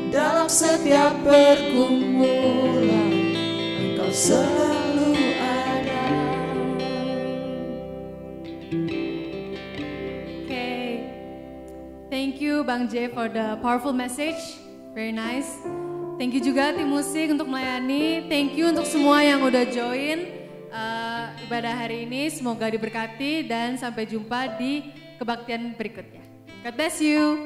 dalam setiap pergumulan, Engkau selalu ada. Okay, thank you Bang J for the powerful message, very nice. Thank you juga tim musik untuk melayani. Thank you untuk semua yang udah join ibadah hari ini. Semoga diberkati dan sampai jumpa di kebaktian berikutnya. God bless you.